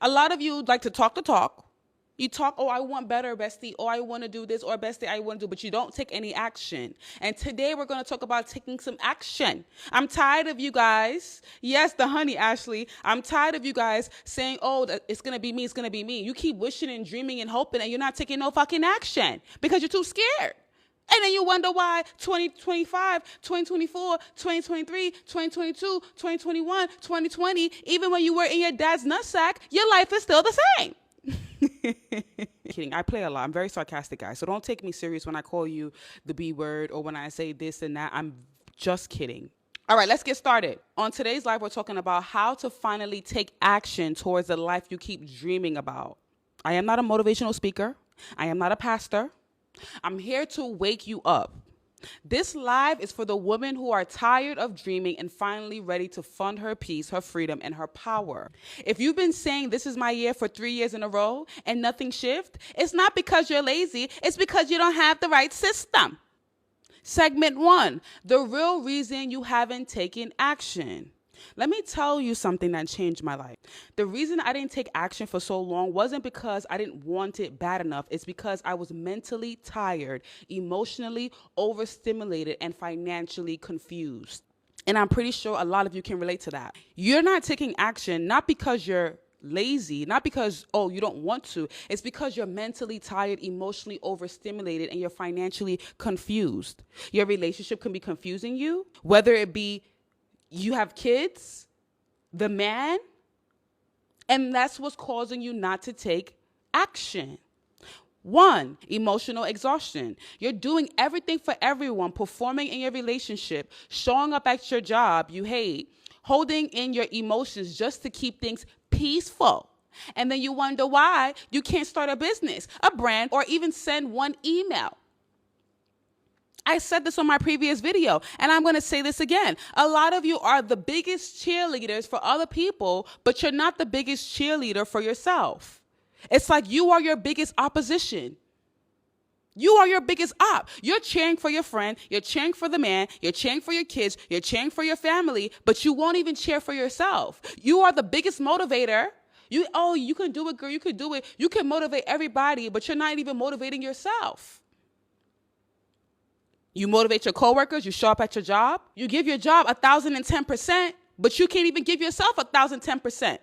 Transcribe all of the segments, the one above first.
A lot of you like to talk the talk. You talk, oh, I want better, bestie. Oh, I want to do this, or bestie, I want to do, but you don't take any action. And today we're going to talk about taking some action. I'm tired of you guys. Yes, the honey, Ashley. I'm tired of you guys saying, oh, it's going to be me, it's going to be me. You keep wishing and dreaming and hoping, and you're not taking no fucking action because you're too scared. And then you wonder why 2025, 2024, 2023, 2022, 2021, 2020, even when you were in your dad's nutsack, your life is still the same. Kidding. I play a lot. I'm very sarcastic, guys. So don't take me serious when I call you the B word or when I say this and that. I'm just kidding. All right, let's get started. On today's live, we're talking about how to finally take action towards the life you keep dreaming about. I am not a motivational speaker. I am not a pastor. I'm here to wake you up. This live is for the women who are tired of dreaming and finally ready to fund her peace, her freedom, and her power. If you've been saying this is my year for 3 years in a row and nothing shift, it's not because you're lazy, it's because you don't have the right system. Segment 1, the real reason you haven't taken action. Let me tell you something that changed my life. The reason I didn't take action for so long wasn't because I didn't want it bad enough. It's because I was mentally tired, emotionally overstimulated, and financially confused. And I'm pretty sure a lot of you can relate to that. You're not taking action, not because you're lazy, not because, oh, you don't want to. It's because you're mentally tired, emotionally overstimulated, and you're financially confused. Your relationship can be confusing you, whether it be you have kids, the man, and that's what's causing you not to take action. 1, emotional exhaustion. You're doing everything for everyone, performing in your relationship, showing up at your job you hate, holding in your emotions just to keep things peaceful. And then you wonder why you can't start a business, a brand, or even send one email. I said this on my previous video, and I'm going to say this again. A lot of you are the biggest cheerleaders for other people, but you're not the biggest cheerleader for yourself. It's like you are your biggest opposition. You are your biggest op. You're cheering for your friend. You're cheering for the man. You're cheering for your kids. You're cheering for your family, but you won't even cheer for yourself. You are the biggest motivator. You can do it, girl. You can do it. You can motivate everybody, but you're not even motivating yourself. You motivate your coworkers, you show up at your job, you give your job 1,010%, but you can't even give yourself 1,010%.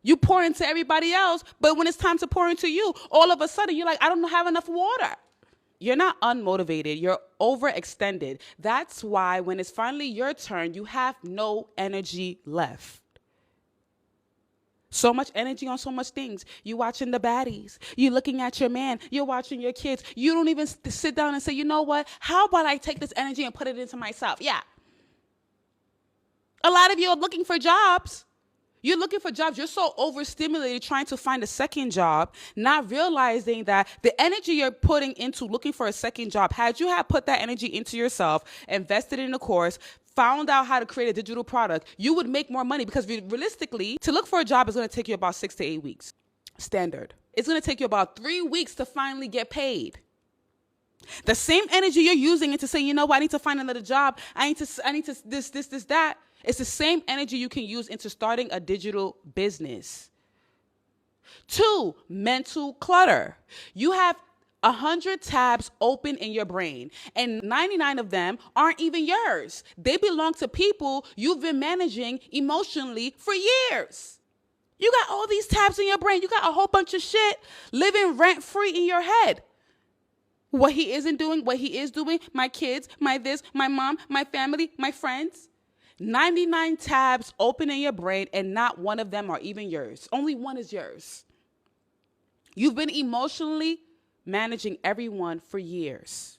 You pour into everybody else, but when it's time to pour into you, all of a sudden you're like, I don't have enough water. You're not unmotivated, you're overextended. That's why when it's finally your turn, you have no energy left. So much energy on so much things. You watching the baddies. You looking at your man. You're watching your kids. You don't even sit down and say, you know what? How about I take this energy and put it into myself? Yeah. A lot of you are looking for jobs. You're looking for jobs. You're so overstimulated trying to find a second job, not realizing that the energy you're putting into looking for a second job, had you have put that energy into yourself, invested in a course, found out how to create a digital product, you would make more money because realistically, to look for a job is going to take you about 6 to 8 weeks. Standard. It's going to take you about 3 weeks to finally get paid. The same energy you're using into saying, you know what, I need to find another job. I need to this, that. It's the same energy you can use into starting a digital business. 2, mental clutter. You have 100 tabs open in your brain, and 99 of them aren't even yours. They belong to people you've been managing emotionally for years. You got all these tabs in your brain. You got a whole bunch of shit living rent-free in your head. What he isn't doing, what he is doing, my kids, my this, my mom, my family, my friends. 99 tabs open in your brain, and not one of them are even yours. Only one is yours. You've been emotionally managing everyone for years.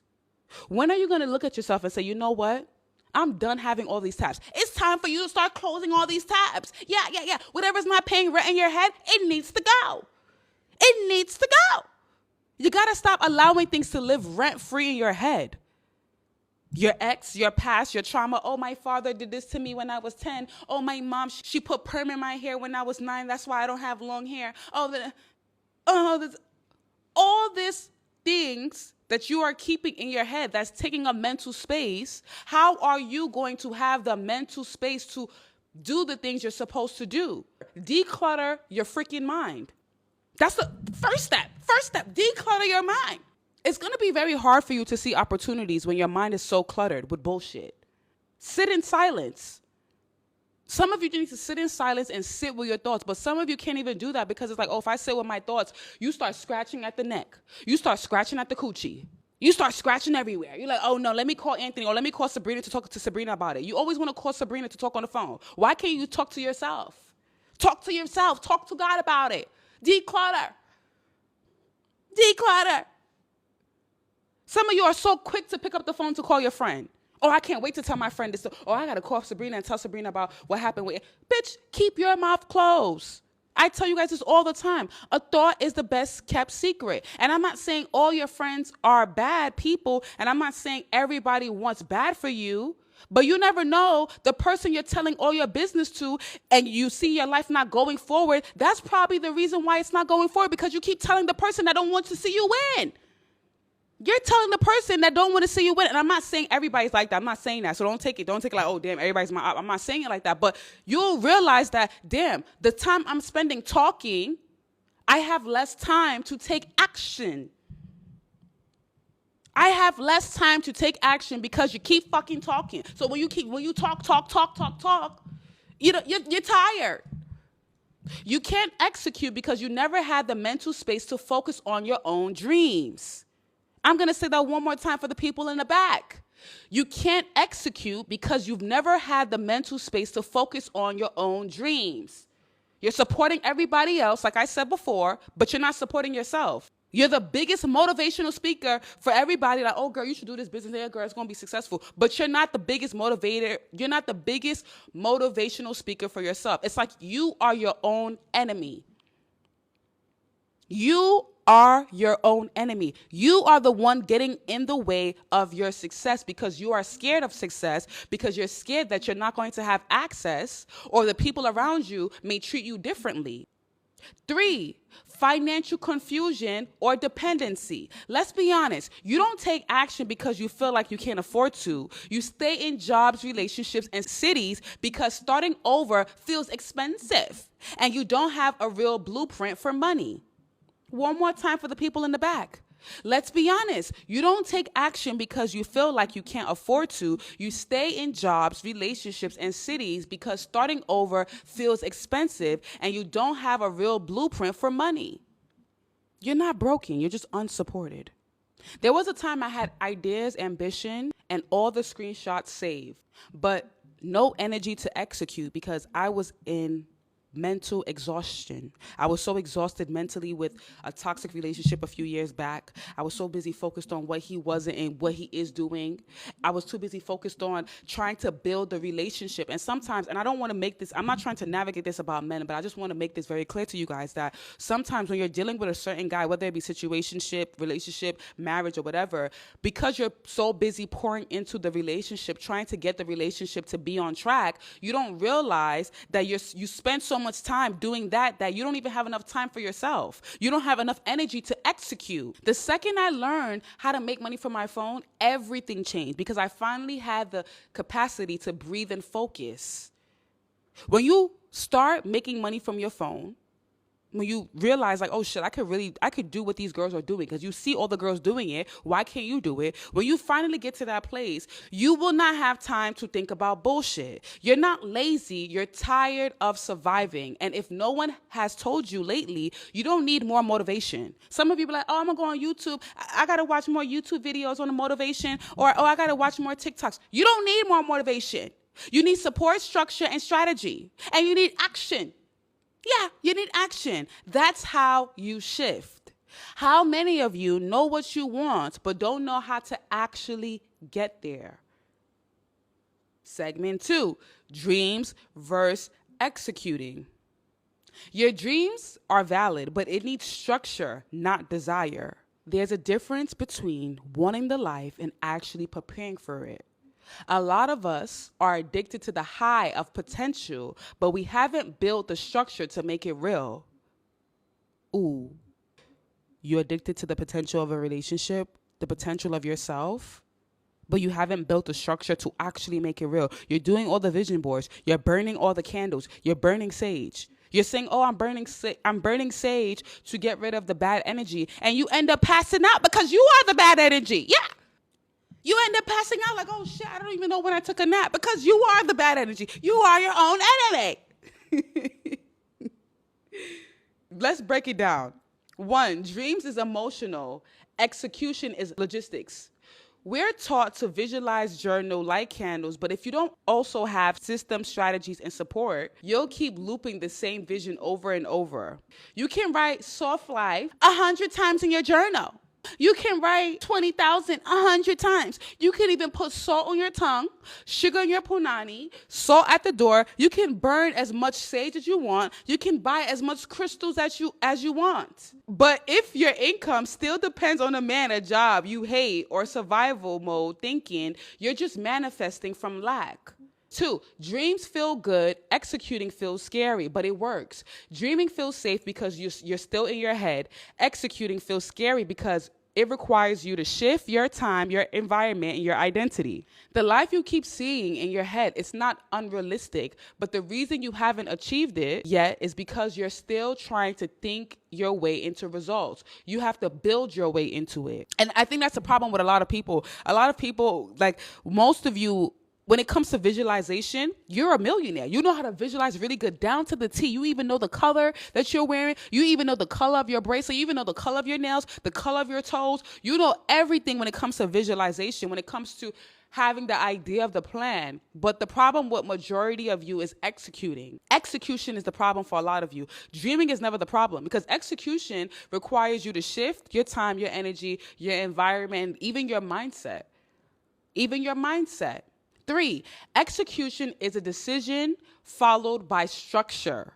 When are you going to look at yourself and say, you know what? I'm done having all these tabs. It's time for you to start closing all these tabs. Yeah. Whatever's not paying rent in your head, it needs to go. It needs to go. You got to stop allowing things to live rent-free in your head. Your ex, your past, your trauma. Oh, my father did this to me when I was 10. Oh, my mom, she put perm in my hair when I was 9. That's why I don't have long hair. All these things that you are keeping in your head that's taking up mental space. How are you going to have the mental space to Do the things you're supposed to do. Declutter your freaking mind. That's the first step. First step, declutter your mind. It's going to be very hard for you to see opportunities when your mind is so cluttered with bullshit. Sit in silence. Some of you need to sit in silence and sit with your thoughts, but some of you can't even do that because it's like, oh, if I sit with my thoughts, you start scratching at the neck. You start scratching at the coochie. You start scratching everywhere. You're like, oh no, let me call Anthony or let me call Sabrina to talk to Sabrina about it. You always want to call Sabrina to talk on the phone. Why can't you talk to yourself? Talk to yourself. Talk to God about it. Declutter. Declutter. Some of you are so quick to pick up the phone to call your friend. Oh, I can't wait to tell my friend this. Oh, I got to call Sabrina and tell Sabrina about what happened with it. Bitch, keep your mouth closed. I tell you guys this all the time. A thought is the best kept secret. And I'm not saying all your friends are bad people. And I'm not saying everybody wants bad for you. But you never know, the person you're telling all your business to and you see your life not going forward, that's probably the reason why it's not going forward, because you keep telling the person that don't want to see you win. You're telling the person that don't want to see you win. And I'm not saying everybody's like that. I'm not saying that. So don't take it like, oh, damn, everybody's my op. I'm not saying it like that. But you'll realize that, damn, the time I'm spending talking, I have less time to take action. I have less time to take action because you keep fucking talking. So when you talk, you know, you're tired. You can't execute because you never had the mental space to focus on your own dreams. I'm going to say that one more time for the people in the back. You can't execute because you've never had the mental space to focus on your own dreams. You're supporting everybody else, like I said before, but you're not supporting yourself. You're the biggest motivational speaker for everybody. Like, oh, girl, you should do this business. Yeah, girl, it's going to be successful. But you're not the biggest motivator. You're not the biggest motivational speaker for yourself. It's like you are your own enemy. You are your own enemy. You are the one getting in the way of your success because you are scared of success, because you're scared that you're not going to have access or the people around you may treat you differently. 3, financial confusion or dependency. Let's be honest. You don't take action because you feel like you can't afford to. You stay in jobs, relationships, and cities because starting over feels expensive and you don't have a real blueprint for money. One more time for the people in the back. Let's be honest. You don't take action because you feel like you can't afford to. You stay in jobs, relationships, and cities because starting over feels expensive and you don't have a real blueprint for money. You're not broken. You're just unsupported. There was a time I had ideas, ambition, and all the screenshots saved, but no energy to execute because I was in mental exhaustion. I was so exhausted mentally with a toxic relationship a few years back. I was so busy focused on what he wasn't and what he is doing. I was too busy focused on trying to build the relationship. And sometimes, and I don't want to make this, I'm not trying to navigate this about men, but I just want to make this very clear to you guys that sometimes when you're dealing with a certain guy, whether it be situationship, relationship, marriage, or whatever, because you're so busy pouring into the relationship, trying to get the relationship to be on track, you don't realize that you spend so much time doing that you don't even have enough time for yourself. You don't have enough energy to execute. The second I learned how to make money from my phone, everything changed because I finally had the capacity to breathe and focus. When you start making money from your phone, when you realize like, oh shit, I could do what these girls are doing because you see all the girls doing it. Why can't you do it? When you finally get to that place, you will not have time to think about bullshit. You're not lazy. You're tired of surviving. And if no one has told you lately, you don't need more motivation. Some of you be like, oh, I'm going to go on YouTube. I got to watch more YouTube videos on the motivation, or, oh, I got to watch more TikToks. You don't need more motivation. You need support, structure, and strategy. And you need action. Yeah, you need action. That's how you shift. How many of you know what you want, but don't know how to actually get there? Segment 2, dreams versus executing. Your dreams are valid, but it needs structure, not desire. There's a difference between wanting the life and actually preparing for it. A lot of us are addicted to the high of potential, but we haven't built the structure to make it real. Ooh, you're addicted to the potential of a relationship, the potential of yourself, but you haven't built a structure to actually make it real. You're doing all the vision boards. You're burning all the candles. You're burning sage. You're saying, oh, I'm burning sage to get rid of the bad energy. And you end up passing out because you are the bad energy. Yeah. You end up passing out like, oh, shit, I don't even know when I took a nap because you are the bad energy. You are your own enemy. Let's break it down. 1, dreams is emotional. Execution is logistics. We're taught to visualize, journal, light candles, but if you don't also have systems, strategies, and support, you'll keep looping the same vision over and over. You can write soft life 100 times in your journal. You can write 20,000 100 times. You can even put salt on your tongue, sugar in your punani, salt at the door. You can burn as much sage as you want. You can buy as much crystals as you want. But if your income still depends on a man, a job you hate, or survival mode thinking, you're just manifesting from lack. 2, dreams feel good, executing feels scary, but it works. Dreaming feels safe because you're still in your head. Executing feels scary because it requires you to shift your time, your environment, and your identity. The life you keep seeing in your head, it's not unrealistic, but the reason you haven't achieved it yet is because you're still trying to think your way into results. You have to build your way into it. And I think that's a problem with a lot of people. A lot of people, like most of you, when it comes to visualization, you're a millionaire. You know how to visualize really good down to the T. You even know the color that you're wearing. You even know the color of your bracelet. You even know the color of your nails, the color of your toes. You know everything when it comes to visualization, when it comes to having the idea of the plan. But the problem with majority of you is executing. Execution is the problem for a lot of you. Dreaming is never the problem because execution requires you to shift your time, your energy, your environment, even your mindset. Even your mindset. 3, execution is a decision followed by structure.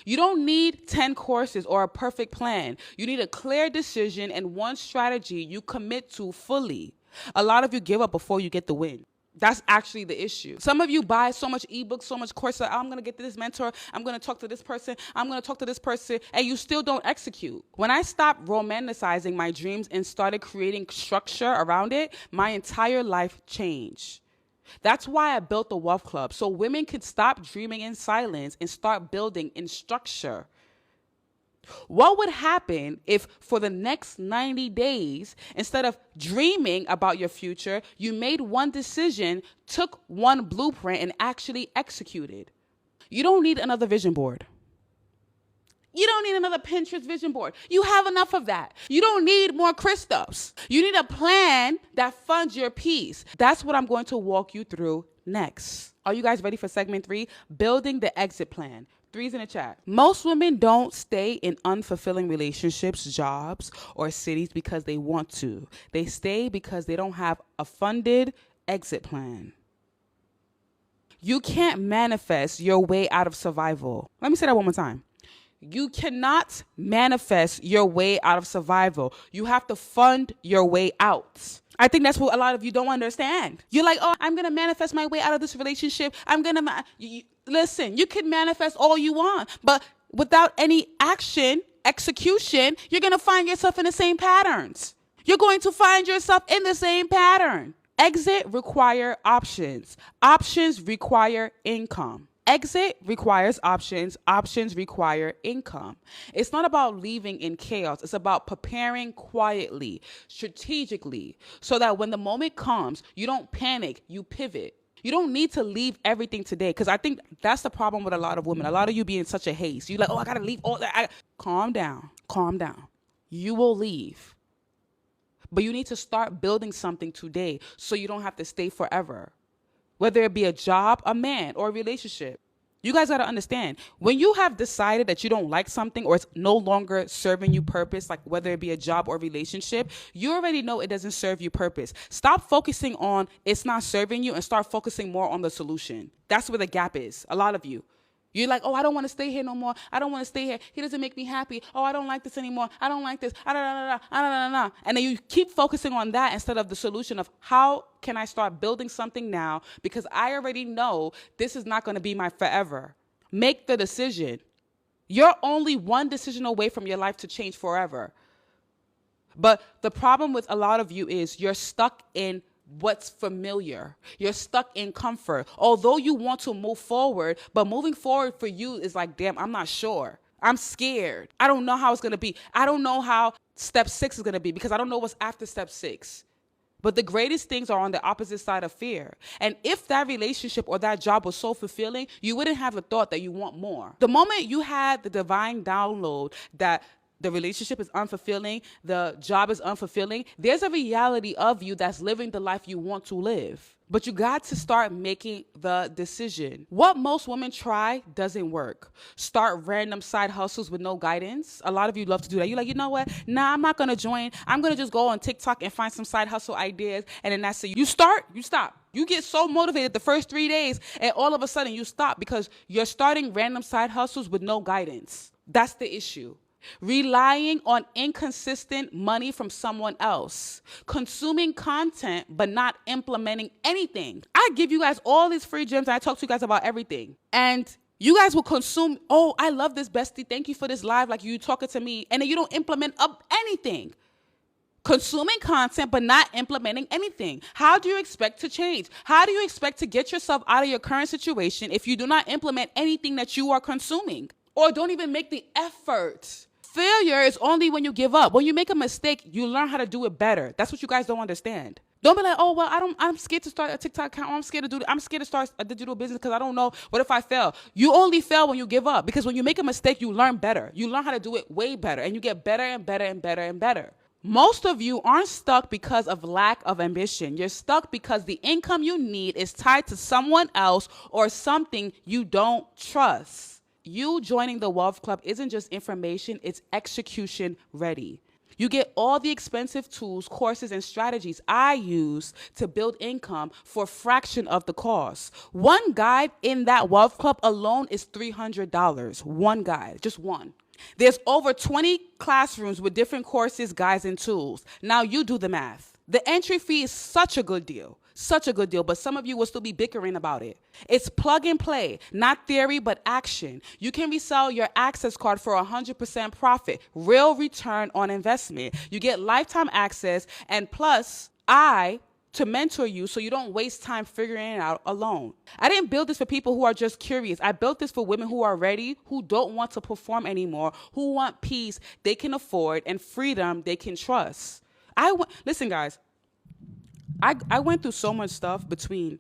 You don't need 10 courses or a perfect plan. You need a clear decision and one strategy you commit to fully. A lot of you give up before you get the win. That's actually the issue. Some of you buy so much ebooks, so much courses. I'm going to get to this mentor. I'm going to talk to this person. I'm going to talk to this person. And you still don't execute. When I stopped romanticizing my dreams and started creating structure around it, my entire life changed. That's why I built the Wealth Club, so women could stop dreaming in silence and start building in structure. What would happen if for the next 90 days, instead of dreaming about your future, you made one decision, took one blueprint, and actually executed? You don't need another vision board. You don't need another Pinterest vision board. You have enough of that. You don't need more crystals. You need a plan that funds your peace. That's what I'm going to walk you through next. Are you guys ready for segment 3? Building the exit plan. 3's in the chat. Most women don't stay in unfulfilling relationships, jobs, or cities because they want to. They stay because they don't have a funded exit plan. You can't manifest your way out of survival. Let me say that one more time. You cannot manifest your way out of survival. You have to fund your way out. I think that's what a lot of you don't understand. You're like, oh, I'm going to manifest my way out of this relationship. Listen, you can manifest all you want, but without any action, execution, you're going to find yourself in the same patterns. You're going to find yourself in the same pattern. Exit require options. Options require income. Exit requires options. Options require income. It's not about leaving in chaos. It's about preparing quietly, strategically, so that when the moment comes, you don't panic, you pivot. You don't need to leave everything today, because I think that's the problem with a lot of women. A lot of you be in such a haste. You're like, oh, I got to leave all that. Calm down. Calm down. You will leave. But you need to start building something today so you don't have to stay forever. Whether it be a job, a man, or a relationship. You guys got to understand, when you have decided that you don't like something or it's no longer serving you purpose, like whether it be a job or relationship, you already know it doesn't serve you purpose. Stop focusing on it's not serving you and start focusing more on the solution. That's where the gap is. A lot of you. You're like, oh, I don't want to stay here no more. I don't want to stay here. He doesn't make me happy. Oh, I don't like this anymore. I don't like this. And then you keep focusing on that instead of the solution of how can I start building something now, because I already know this is not going to be my forever. Make the decision. You're only one decision away from your life to change forever. But the problem with a lot of you is you're stuck in what's familiar. You're stuck in comfort. Although you want to move forward, but moving forward for you is like, damn, I'm not sure. I'm scared. I don't know how it's going to be. I don't know how step 6 is going to be because I don't know what's after step 6. But the greatest things are on the opposite side of fear. And if that relationship or that job was so fulfilling, you wouldn't have a thought that you want more. The moment you had the divine download that the relationship is unfulfilling, the job is unfulfilling, there's a reality of you that's living the life you want to live. But you got to start making the decision. What most women try doesn't work. Start random side hustles with no guidance. A lot of you love to do that. You're like, you know what? Nah, I'm not going to join. I'm going to just go on TikTok and find some side hustle ideas. And then that's it. You start, you stop. You get so motivated the first 3 days and all of a sudden you stop because you're starting random side hustles with no guidance. That's the issue. Relying on inconsistent money from someone else, consuming content but not implementing anything. I give you guys all these free gems and I talk to you guys about everything. And you guys will consume, oh, I love this, bestie. Thank you for this live, like you talking to me. And then you don't implement up anything. Consuming content but not implementing anything. How do you expect to change? How do you expect to get yourself out of your current situation if you do not implement anything that you are consuming? Or don't even make the effort? Failure is only when you give up. When you make a mistake, you learn how to do it better. That's what you guys don't understand. Don't be like, oh, well, I'm scared to start a TikTok account. I'm scared to start a digital business because I don't know. What if I fail? You only fail when you give up because when you make a mistake, you learn better. You learn how to do it way better and you get better and better and better and better. Most of you aren't stuck because of lack of ambition. You're stuck because the income you need is tied to someone else or something you don't trust. You joining the Wealth Club isn't just information, it's execution ready. You get all the expensive tools, courses, and strategies I use to build income for a fraction of the cost. One guide in that Wealth Club alone is $300. One guide, just one. There's over 20 classrooms with different courses, guides, and tools. Now you do the math. The entry fee is such a good deal. Such a good deal, but some of you will still be bickering about it. It's plug and play, not theory, but action. You can resell your access card for 100% profit, real return on investment. You get lifetime access, and plus, to mentor you so you don't waste time figuring it out alone. I didn't build this for people who are just curious. I built this for women who are ready, who don't want to perform anymore, who want peace they can afford and freedom they can trust. Listen, guys. I went through so much stuff between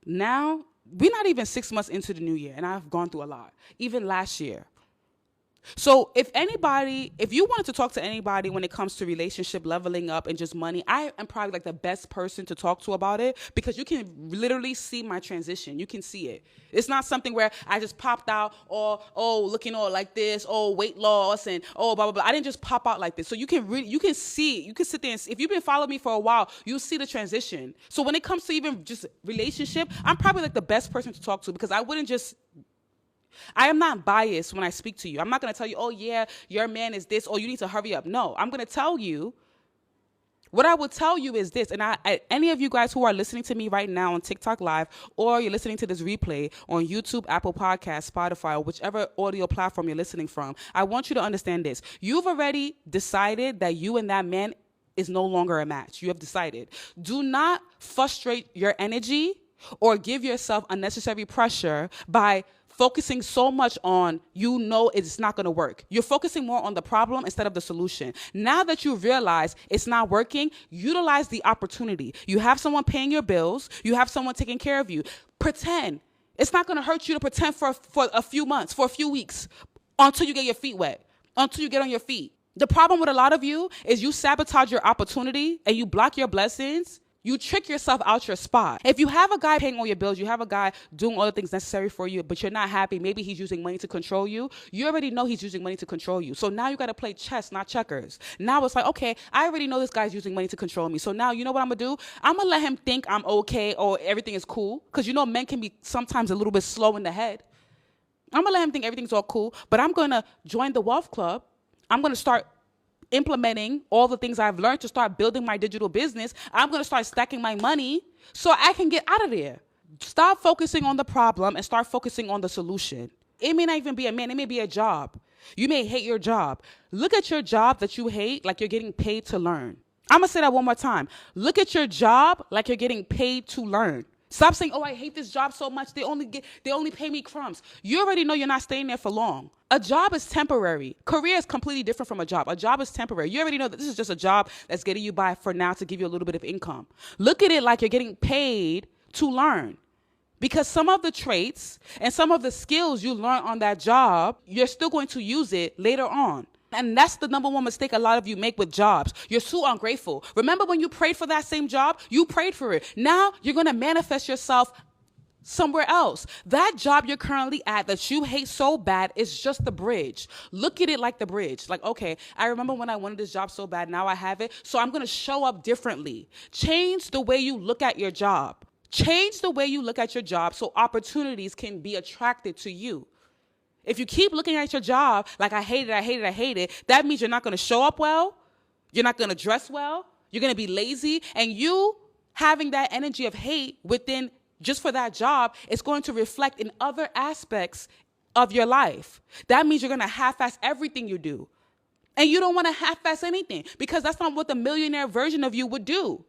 now, we're not even 6 months into the new year, and I've gone through a lot, even last year. So if you wanted to talk to anybody when it comes to relationship leveling up and just money, I am probably like the best person to talk to about it because you can literally see my transition. You can see it. It's not something where I just popped out or, looking all like this, weight loss and, blah, blah, blah. I didn't just pop out like this. So you can see, you can sit there and see. If you've been following me for a while, you'll see the transition. So when it comes to even just relationship, I'm probably like the best person to talk to because I am not biased when I speak to you. I'm not going to tell you, oh, yeah, your man is this, or you need to hurry up. No, I'm going to tell you. What I will tell you is this, and any of you guys who are listening to me right now on TikTok Live, or you're listening to this replay on YouTube, Apple Podcasts, Spotify, or whichever audio platform you're listening from, I want you to understand this. You've already decided that you and that man is no longer a match. You have decided. Do not frustrate your energy or give yourself unnecessary pressure by focusing so much on, it's not going to work. You're focusing more on the problem instead of the solution. Now that you realize it's not working, utilize the opportunity. You have someone paying your bills. You have someone taking care of you. Pretend. It's not going to hurt you to pretend for a few months, for a few weeks, until you get your feet wet, until you get on your feet. The problem with a lot of you is you sabotage your opportunity and you block your blessings. You trick yourself out your spot. If you have a guy paying all your bills, you have a guy doing all the things necessary for you, but you're not happy, maybe he's using money to control you, you already know he's using money to control you. So now you got to play chess, not checkers. Now it's like, okay, I already know this guy's using money to control me. So now you know what I'm going to do? I'm going to let him think I'm okay or everything is cool. Because men can be sometimes a little bit slow in the head. I'm going to let him think everything's all cool, but I'm going to join the Wealth Club. I'm going to start implementing all the things I've learned to start building my digital business. I'm going to start stacking my money so I can get out of there. Stop focusing on the problem and start focusing on the solution. It may not even be a man. It may be a job. You may hate your job. Look at your job that you hate like you're getting paid to learn. I'm going to say that one more time. Look at your job like you're getting paid to learn. Stop saying, oh, I hate this job so much. They only pay me crumbs. You already know you're not staying there for long. A job is temporary. Career is completely different from a job. A job is temporary. You already know that this is just a job that's getting you by for now to give you a little bit of income. Look at it like you're getting paid to learn. Because some of the traits and some of the skills you learn on that job, you're still going to use it later on. And that's the number one mistake a lot of you make with jobs. You're so ungrateful. Remember when you prayed for that same job? You prayed for it. Now you're going to manifest yourself somewhere else. That job you're currently at that you hate so bad is just the bridge. Look at it like the bridge. Like, okay, I remember when I wanted this job so bad. Now I have it. So I'm going to show up differently. Change the way you look at your job. Change the way you look at your job so opportunities can be attracted to you. If you keep looking at your job like I hate it, that means you're not going to show up well. You're not going to dress well. You're going to be lazy. And you having that energy of hate within just for that job is going to reflect in other aspects of your life. That means you're going to half-ass everything you do. And you don't want to half-ass anything because that's not what the millionaire version of you would do.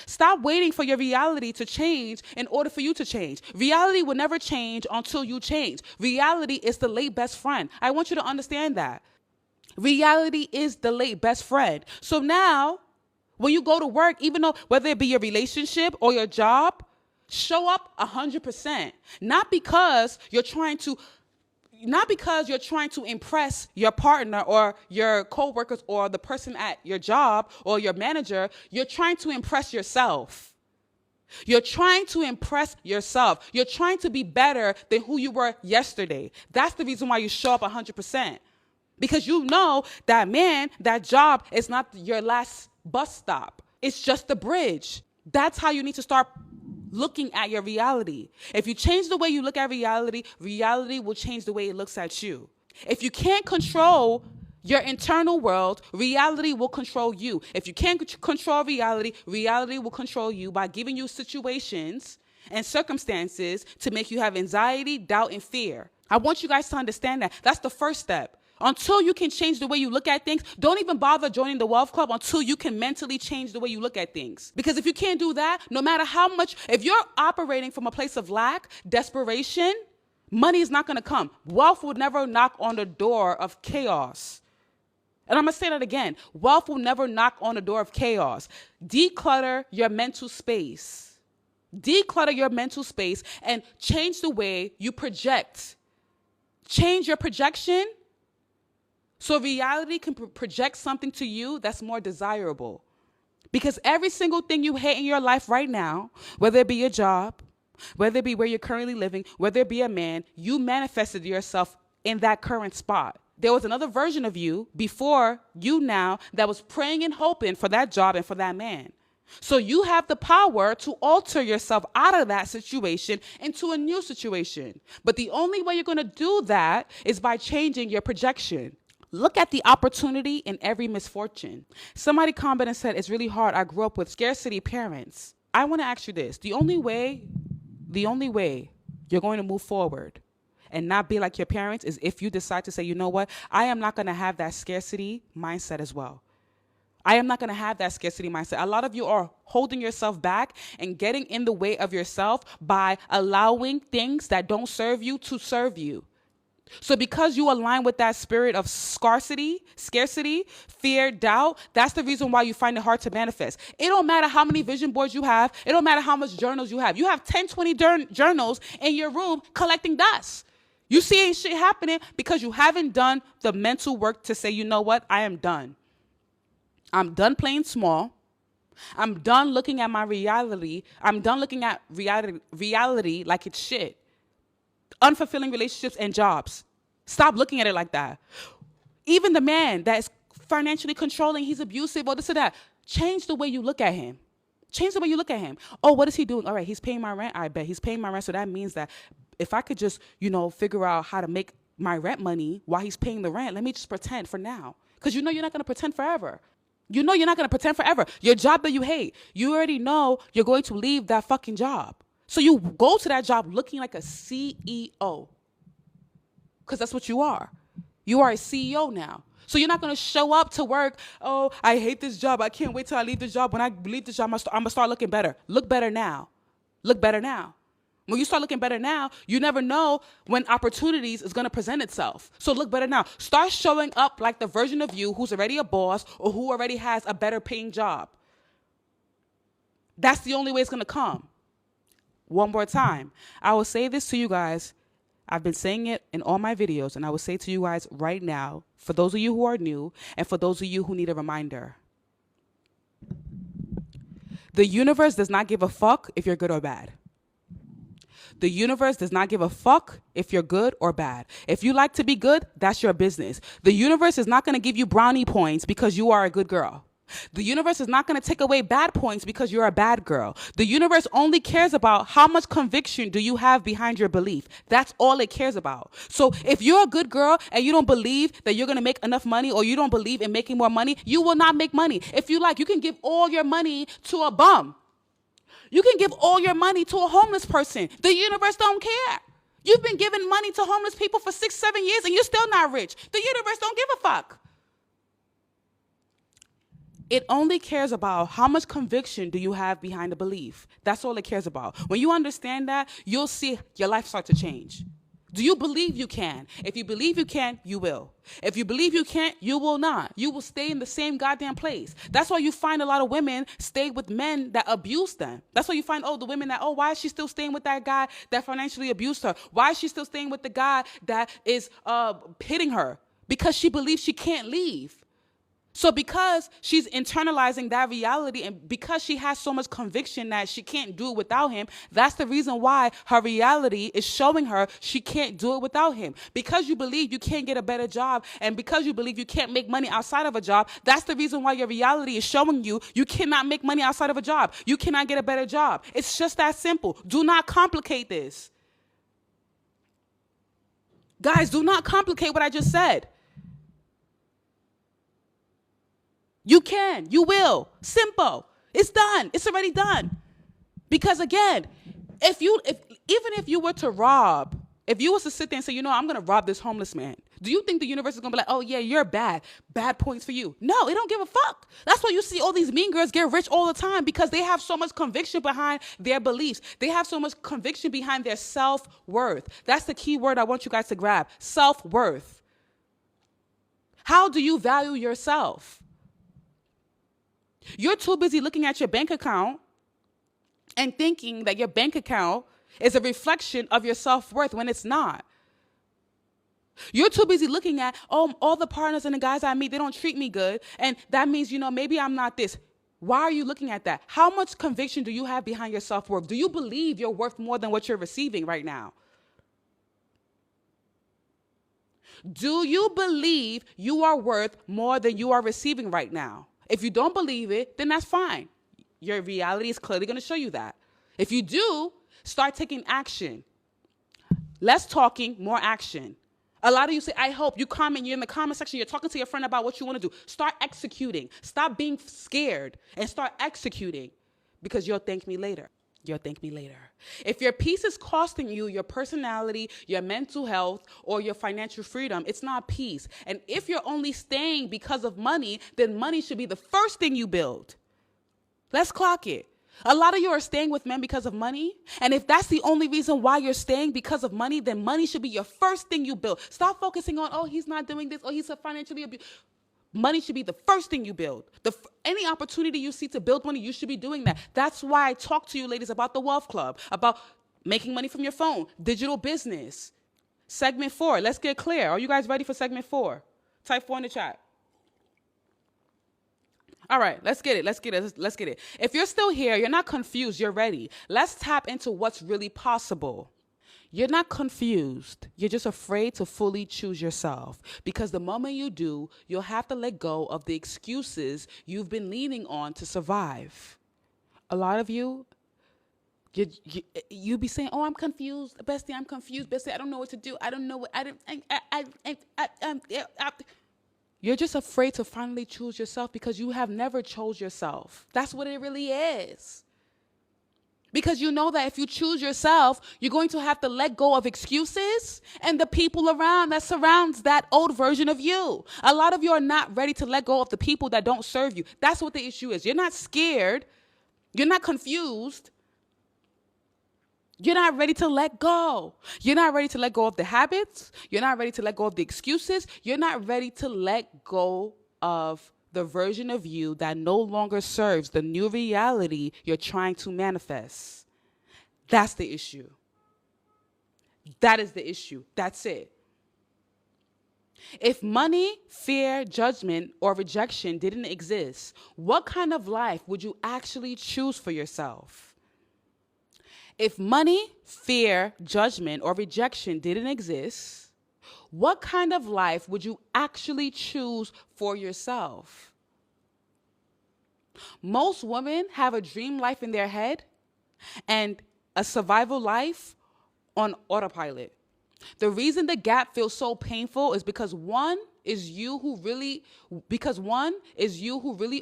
Stop waiting for your reality to change in order for you to change. Reality will never change until you change. Reality is the late best friend. I want you to understand that. Reality is the late best friend. So now, when you go to work, even though whether it be your relationship or your job, show up 100%. Not because you're trying to impress your partner or your coworkers or the person at your job or your manager. You're trying to impress yourself. You're trying to impress yourself. You're trying to be better than who you were yesterday. That's the reason why you show up 100%. Because you know that, man, that job is not your last bus stop. It's just the bridge. That's how you need to start looking at your reality. If you change the way you look at reality, reality will change the way it looks at you. If you can't control your internal world, reality will control you. If you can't control reality, reality will control you by giving you situations and circumstances to make you have anxiety, doubt, and fear. I want you guys to understand that. That's the first step. Until you can change the way you look at things, don't even bother joining the Wealth Club until you can mentally change the way you look at things. Because if you can't do that, no matter how much, if you're operating from a place of lack, desperation, money is not going to come. Wealth will never knock on the door of chaos. And I'm going to say that again. Wealth will never knock on the door of chaos. Declutter your mental space. Declutter your mental space and change the way you project. Change your projection so reality can project something to you that's more desirable. Because every single thing you hate in your life right now, whether it be your job, whether it be where you're currently living, whether it be a man, you manifested yourself in that current spot. There was another version of you before you now that was praying and hoping for that job and for that man. So you have the power to alter yourself out of that situation into a new situation. But the only way you're going to do that is by changing your projection. Look at the opportunity in every misfortune. Somebody commented and said, it's really hard. I grew up with scarcity parents. I want to ask you this. The only way you're going to move forward and not be like your parents is if you decide to say, you know what? I am not going to have that scarcity mindset as well. I am not going to have that scarcity mindset. A lot of you are holding yourself back and getting in the way of yourself by allowing things that don't serve you to serve you. So because you align with that spirit of scarcity, fear, doubt, that's the reason why you find it hard to manifest. It don't matter how many vision boards you have. It don't matter how much journals you have. You have 10, 20 journals in your room collecting dust. You see shit happening because you haven't done the mental work to say, you know what? I am done. I'm done playing small. I'm done looking at my reality. I'm done looking at reality like it's shit. Unfulfilling relationships and jobs. Stop looking at it like that. Even the man that is financially controlling, he's abusive or this or that. Change the way you look at him. Change the way you look at him. Oh, what is he doing? All right, he's paying my rent. I bet he's paying my rent. So that means that if I could just, figure out how to make my rent money while he's paying the rent, let me just pretend for now. Because you're not going to pretend forever. You're not going to pretend forever. Your job that you hate, you already know you're going to leave that fucking job. So you go to that job looking like a CEO. Because that's what you are. You are a CEO now. So you're not going to show up to work, oh, I hate this job. I can't wait till I leave this job. When I leave this job, I'm going to start looking better. Look better now. Look better now. When you start looking better now, you never know when opportunities is going to present itself. So look better now. Start showing up like the version of you who's already a boss or who already has a better paying job. That's the only way it's going to come. One more time. I will say this to you guys. I've been saying it in all my videos, and I will say to you guys right now, for those of you who are new and for those of you who need a reminder. The universe does not give a fuck if you're good or bad. The universe does not give a fuck if you're good or bad. If you like to be good, that's your business. The universe is not going to give you brownie points because you are a good girl. The universe is not going to take away bad points because you're a bad girl. The universe only cares about how much conviction do you have behind your belief. That's all it cares about. So if you're a good girl and you don't believe that you're going to make enough money or you don't believe in making more money, you will not make money. If you like, you can give all your money to a bum. You can give all your money to a homeless person. The universe don't care. You've been giving money to homeless people for 6-7 years and you're still not rich. The universe don't give a fuck. It only cares about how much conviction do you have behind the belief. That's all it cares about. When you understand that, you'll see your life start to change. Do you believe you can? If you believe you can, you will. If you believe you can't, you will not. You will stay in the same goddamn place. That's why you find a lot of women stay with men that abuse them. That's why you find, the women that, why is she still staying with that guy that financially abused her? Why is she still staying with the guy that is hitting her? Because she believes she can't leave. So because she's internalizing that reality and because she has so much conviction that she can't do it without him, that's the reason why her reality is showing her she can't do it without him. Because you believe you can't get a better job and because you believe you can't make money outside of a job, that's the reason why your reality is showing you you cannot make money outside of a job. You cannot get a better job. It's just that simple. Do not complicate this. Guys, do not complicate what I just said. You can, you will. Simple. It's done. It's already done. Because again, even if you were to rob, if you was to sit there and say, I'm going to rob this homeless man, do you think the universe is going to be like, oh yeah, you're bad. Bad points for you. No, it don't give a fuck. That's why you see all these mean girls get rich all the time because they have so much conviction behind their beliefs. They have so much conviction behind their self-worth. That's the key word I want you guys to grab. Self-worth. How do you value yourself? You're too busy looking at your bank account and thinking that your bank account is a reflection of your self-worth when it's not. You're too busy looking at, all the partners and the guys I meet, they don't treat me good. And that means, maybe I'm not this. Why are you looking at that? How much conviction do you have behind your self-worth? Do you believe you're worth more than what you're receiving right now? Do you believe you are worth more than you are receiving right now? If you don't believe it, then that's fine. Your reality is clearly going to show you that. If you do, start taking action. Less talking, more action. A lot of you say, I hope. You're in the comment section, you're talking to your friend about what you want to do. Start executing. Stop being scared and start executing because you'll thank me later. You'll thank me later. If your peace is costing you your personality, your mental health, or your financial freedom, it's not peace. And if you're only staying because of money, then money should be the first thing you build. Let's clock it. A lot of you are staying with men because of money. And if that's the only reason why you're staying because of money, then money should be your first thing you build. Stop focusing on, he's not doing this, he's a financially abused. Money should be the first thing you build. Any opportunity you see to build money, you should be doing that. That's why I talk to you ladies about the Wealth Club, about making money from your phone, digital business. Segment 4, let's get clear. Are you guys ready for segment 4? Type 4 in the chat. All right, let's get it. If you're still here, you're not confused, you're ready. Let's tap into what's really possible. You're not confused. You're just afraid to fully choose yourself. Because the moment you do, you'll have to let go of the excuses you've been leaning on to survive. A lot of you be saying, I'm confused, bestie, I'm confused, bestie, I don't know what to do. I don't know what, You're just afraid to finally choose yourself because you have never chose yourself. That's what it really is. Because you know that if you choose yourself, you're going to have to let go of excuses and the people around that surrounds that old version of you. A lot of you are not ready to let go of the people that don't serve you. That's what the issue is. You're not scared. You're not confused. You're not ready to let go. You're not ready to let go of the habits. You're not ready to let go of the excuses. You're not ready to let go of the version of you that no longer serves the new reality you're trying to manifest. That's the issue. That is the issue. That's it. If money, fear, judgment, or rejection didn't exist, what kind of life would you actually choose for yourself? If money, fear, judgment, or rejection didn't exist, what kind of life would you actually choose for yourself? Most women have a dream life in their head and a survival life on autopilot. The reason the gap feels so painful is because one is you who really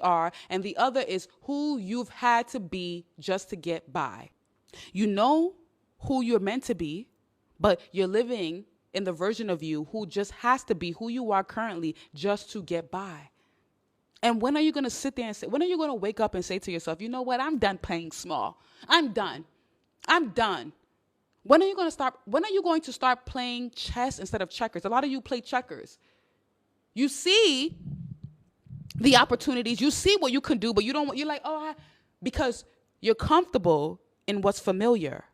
are, and the other is who you've had to be just to get by. You know who you're meant to be, but you're living in the version of you who just has to be who you are currently just to get by. And when are you going to sit there and say, when are you going to wake up and say to yourself, you know what, I'm done playing small. I'm done. When are you going to start playing chess instead of checkers? A lot of you play checkers. You see the opportunities, you see what you can do, but you're like, because you're comfortable in what's familiar.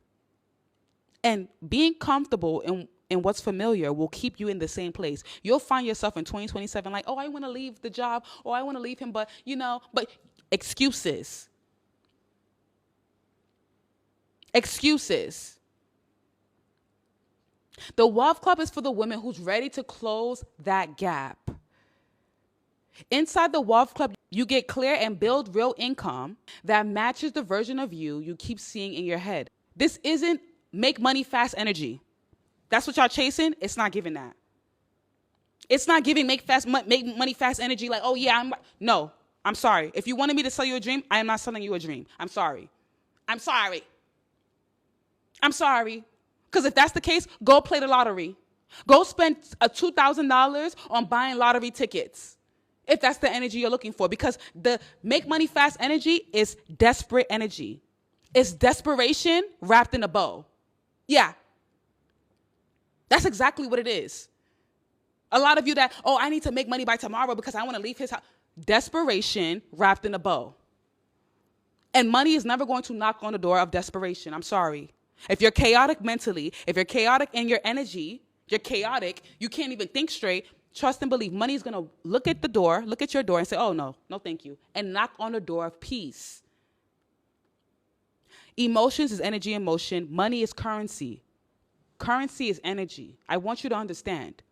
And being comfortable in what's familiar will keep you in the same place. You'll find yourself in 2027 like, I want to leave the job, or I want to leave him, but excuses. Excuses. The Wealth Club is for the women who's ready to close that gap. Inside the Wealth Club, you get clear and build real income that matches the version of you keep seeing in your head. This isn't make money fast energy. That's what y'all chasing. It's not giving that. It's not giving make money fast energy like, no, I'm sorry. If you wanted me to sell you a dream, I am not selling you a dream. I'm sorry. Because if that's the case, go play the lottery. Go spend $2,000 on buying lottery tickets. If that's the energy you're looking for, because the make money fast energy is desperate energy. It's desperation wrapped in a bow. Yeah. That's exactly what it is. A lot of you that, I need to make money by tomorrow because I want to leave his house. Desperation wrapped in a bow. And money is never going to knock on the door of desperation. I'm sorry. If you're chaotic mentally, if you're chaotic in your energy, you're chaotic, you can't even think straight, trust and believe money is going to look at your door and say, no, thank you, and knock on the door of peace. Emotions is energy in motion. Money is currency. Currency is energy. I want you to understand.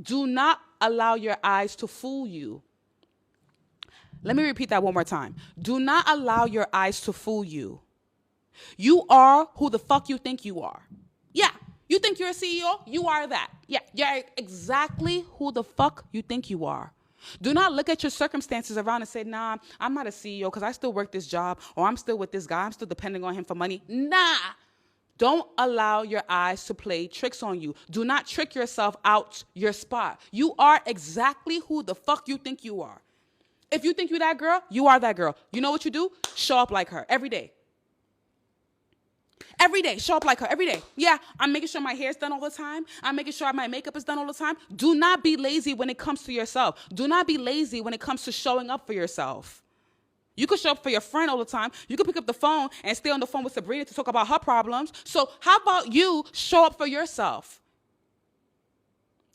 Do not allow your eyes to fool you. Let me repeat that one more time. Do not allow your eyes to fool you. You are who the fuck you think you are. Yeah. You think you're a CEO? You are that. Yeah. You're exactly who the fuck you think you are. Do not look at your circumstances around and say, nah, I'm not a CEO because I still work this job, or I'm still with this guy. I'm still depending on him for money. Nah. Don't allow your eyes to play tricks on you. Do not trick yourself out your spot. You are exactly who the fuck you think you are. If you think you're that girl, you are that girl. You know what you do? Show up like her every day. Every day, show up like her every day. Yeah, I'm making sure my hair's done all the time. I'm making sure my makeup is done all the time. Do not be lazy when it comes to yourself. Do not be lazy when it comes to showing up for yourself. You could show up for your friend all the time. You could pick up the phone and stay on the phone with Sabrina to talk about her problems. So how about you show up for yourself?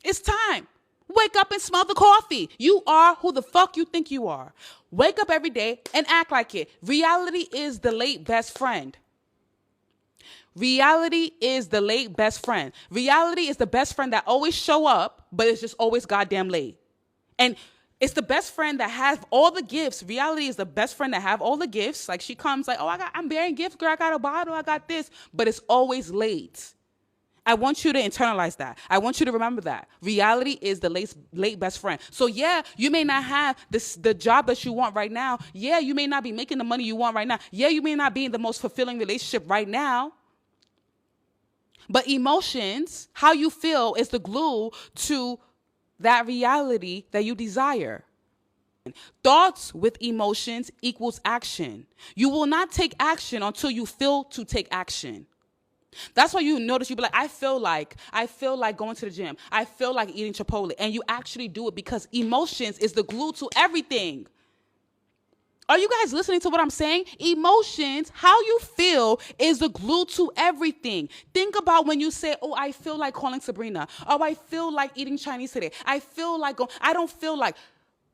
It's time. Wake up and smell the coffee. You are who the fuck you think you are. Wake up every day and act like it. Reality is the late best friend. Reality is the late best friend. Reality is the best friend that always show up, but it's just always goddamn late. And it's the best friend that has all the gifts. Reality is the best friend that have all the gifts. Like she comes like, I'm bearing gifts, girl. I got a bottle. I got this. But it's always late. I want you to internalize that. I want you to remember that. Reality is the late best friend. So yeah, you may not have the job that you want right now. Yeah, you may not be making the money you want right now. Yeah, you may not be in the most fulfilling relationship right now. But emotions, how you feel, is the glue to that reality that you desire. Thoughts with emotions equals action. You will not take action until you feel to take action. That's why you notice you be like, I feel like going to the gym. I feel like eating Chipotle. And you actually do it because emotions is the glue to everything. Are you guys listening to what I'm saying? Emotions, how you feel, is the glue to everything. Think about when you say, oh, I feel like calling Sabrina. Oh, I feel like eating Chinese today. I feel like I don't feel like.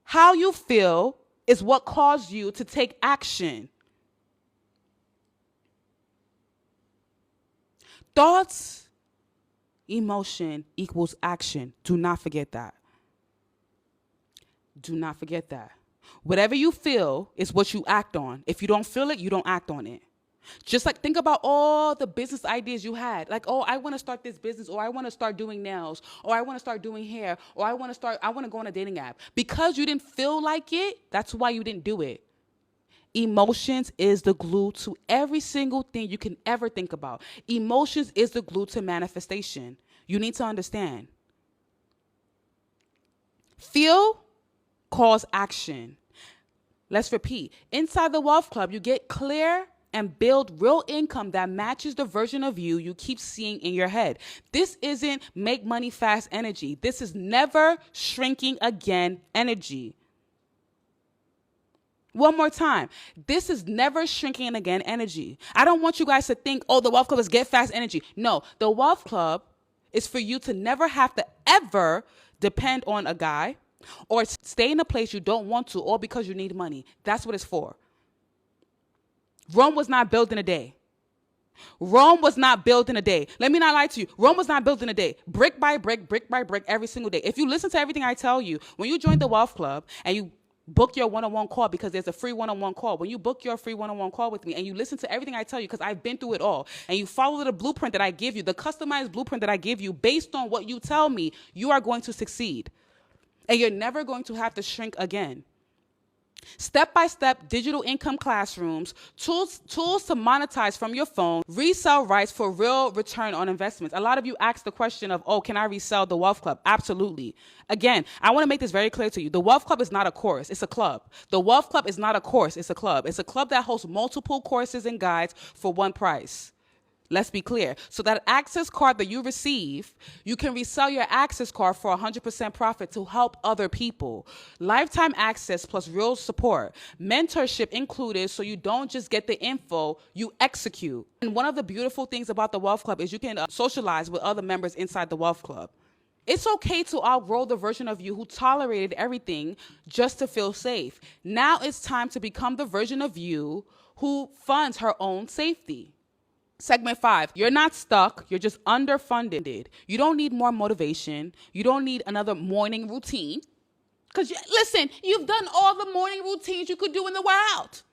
How you feel is what caused you to take action. Thoughts, emotion equals action. Do not forget that. Do not forget that. Whatever you feel is what you act on. If you don't feel it, you don't act on it. Just like think about all the business ideas you had. Like, oh, I want to start this business, or I want to start doing nails, or I want to start doing hair, or I want to go on a dating app. Because you didn't feel like it, that's why you didn't do it. Emotions is the glue to every single thing you can ever think about. Emotions is the glue to manifestation. You need to understand. Feel cause action. Let's repeat. Inside the Wealth Club, you get clear and build real income that matches the version of you keep seeing in your head. This isn't make money fast energy. This is never shrinking again energy. One more time. This is never shrinking again energy. I don't want you guys to think, oh, the Wealth Club is get fast energy. No, the Wealth Club is for you to never have to ever depend on a guy or stay in a place you don't want to, all because you need money. That's what it's for. Rome was not built in a day. Rome was not built in a day. Let me not lie to you. Rome was not built in a day. Brick by brick, every single day. If you listen to everything I tell you, when you join the Wealth Club and you book your one-on-one call, because there's a free one-on-one call. When you book your free one-on-one call with me and you listen to everything I tell you, because I've been through it all, and you follow the blueprint that I give you, the customized blueprint that I give you based on what you tell me, you are going to succeed. And you're never going to have to shrink again. Step-by-step digital income classrooms, tools to monetize from your phone, resell rights for real return on investments. A lot of you ask the question of, oh, can I resell the Wealth Club? Absolutely. Again, I want to make this very clear to you. The Wealth Club is not a course. It's a club. The Wealth Club is not a course. It's a club. It's a club that hosts multiple courses and guides for one price. Let's be clear. So that access card that you receive, you can resell your access card for 100% profit to help other people. Life-time access plus real support. Mentorship included, so you don't just get the info, you execute. And one of the beautiful things about the Wealth Club is you can socialize with other members inside the Wealth Club. It's okay to outgrow the version of you who tolerated everything just to feel safe. Now it's time to become the version of you who funds her own safety. Segment 5, you're not stuck, you're just underfunded. You don't need more motivation. You don't need another morning routine. Because, listen, you've done all the morning routines you could do in the world.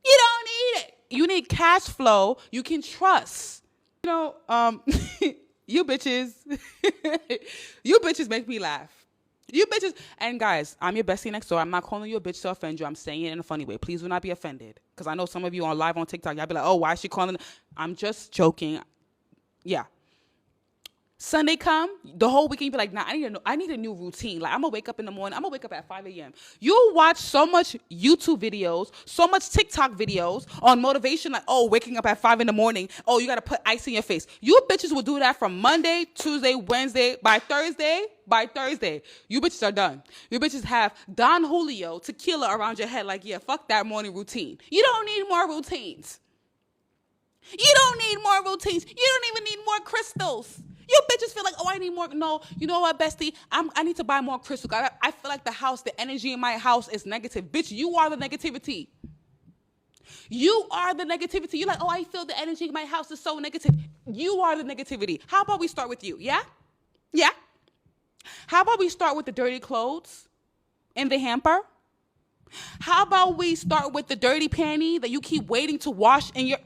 You don't need it. You need cash flow you can trust. You know, you bitches, you bitches make me laugh. You bitches, and guys, I'm your bestie next door. I'm not calling you a bitch to offend you. I'm saying it in a funny way. Please do not be offended. Because I know some of you on live on TikTok, y'all be like, oh, why is she calling? I'm just joking. Yeah. Sunday come, the whole weekend you be like, nah, I need a new routine. Like, I'm going to wake up in the morning. I'm going to wake up at 5 a.m. You watch so much YouTube videos, so much TikTok videos on motivation, like, oh, waking up at 5 in the morning. Oh, you got to put ice in your face. You bitches will do that from Monday, Tuesday, Wednesday. By Thursday, you bitches are done. You bitches have Don Julio tequila around your head like, yeah, fuck that morning routine. You don't need more routines. You don't need more routines. You don't even need more crystals. You bitches feel like, oh, I need more. No, you know what, bestie? I need to buy more crystals. I feel like the energy in my house is negative. Bitch, you are the negativity. You are the negativity. You're like, oh, I feel the energy in my house is so negative. You are the negativity. How about we start with you? Yeah? Yeah? How about we start with the dirty clothes in the hamper? How about we start with the dirty panty that you keep waiting to wash in your...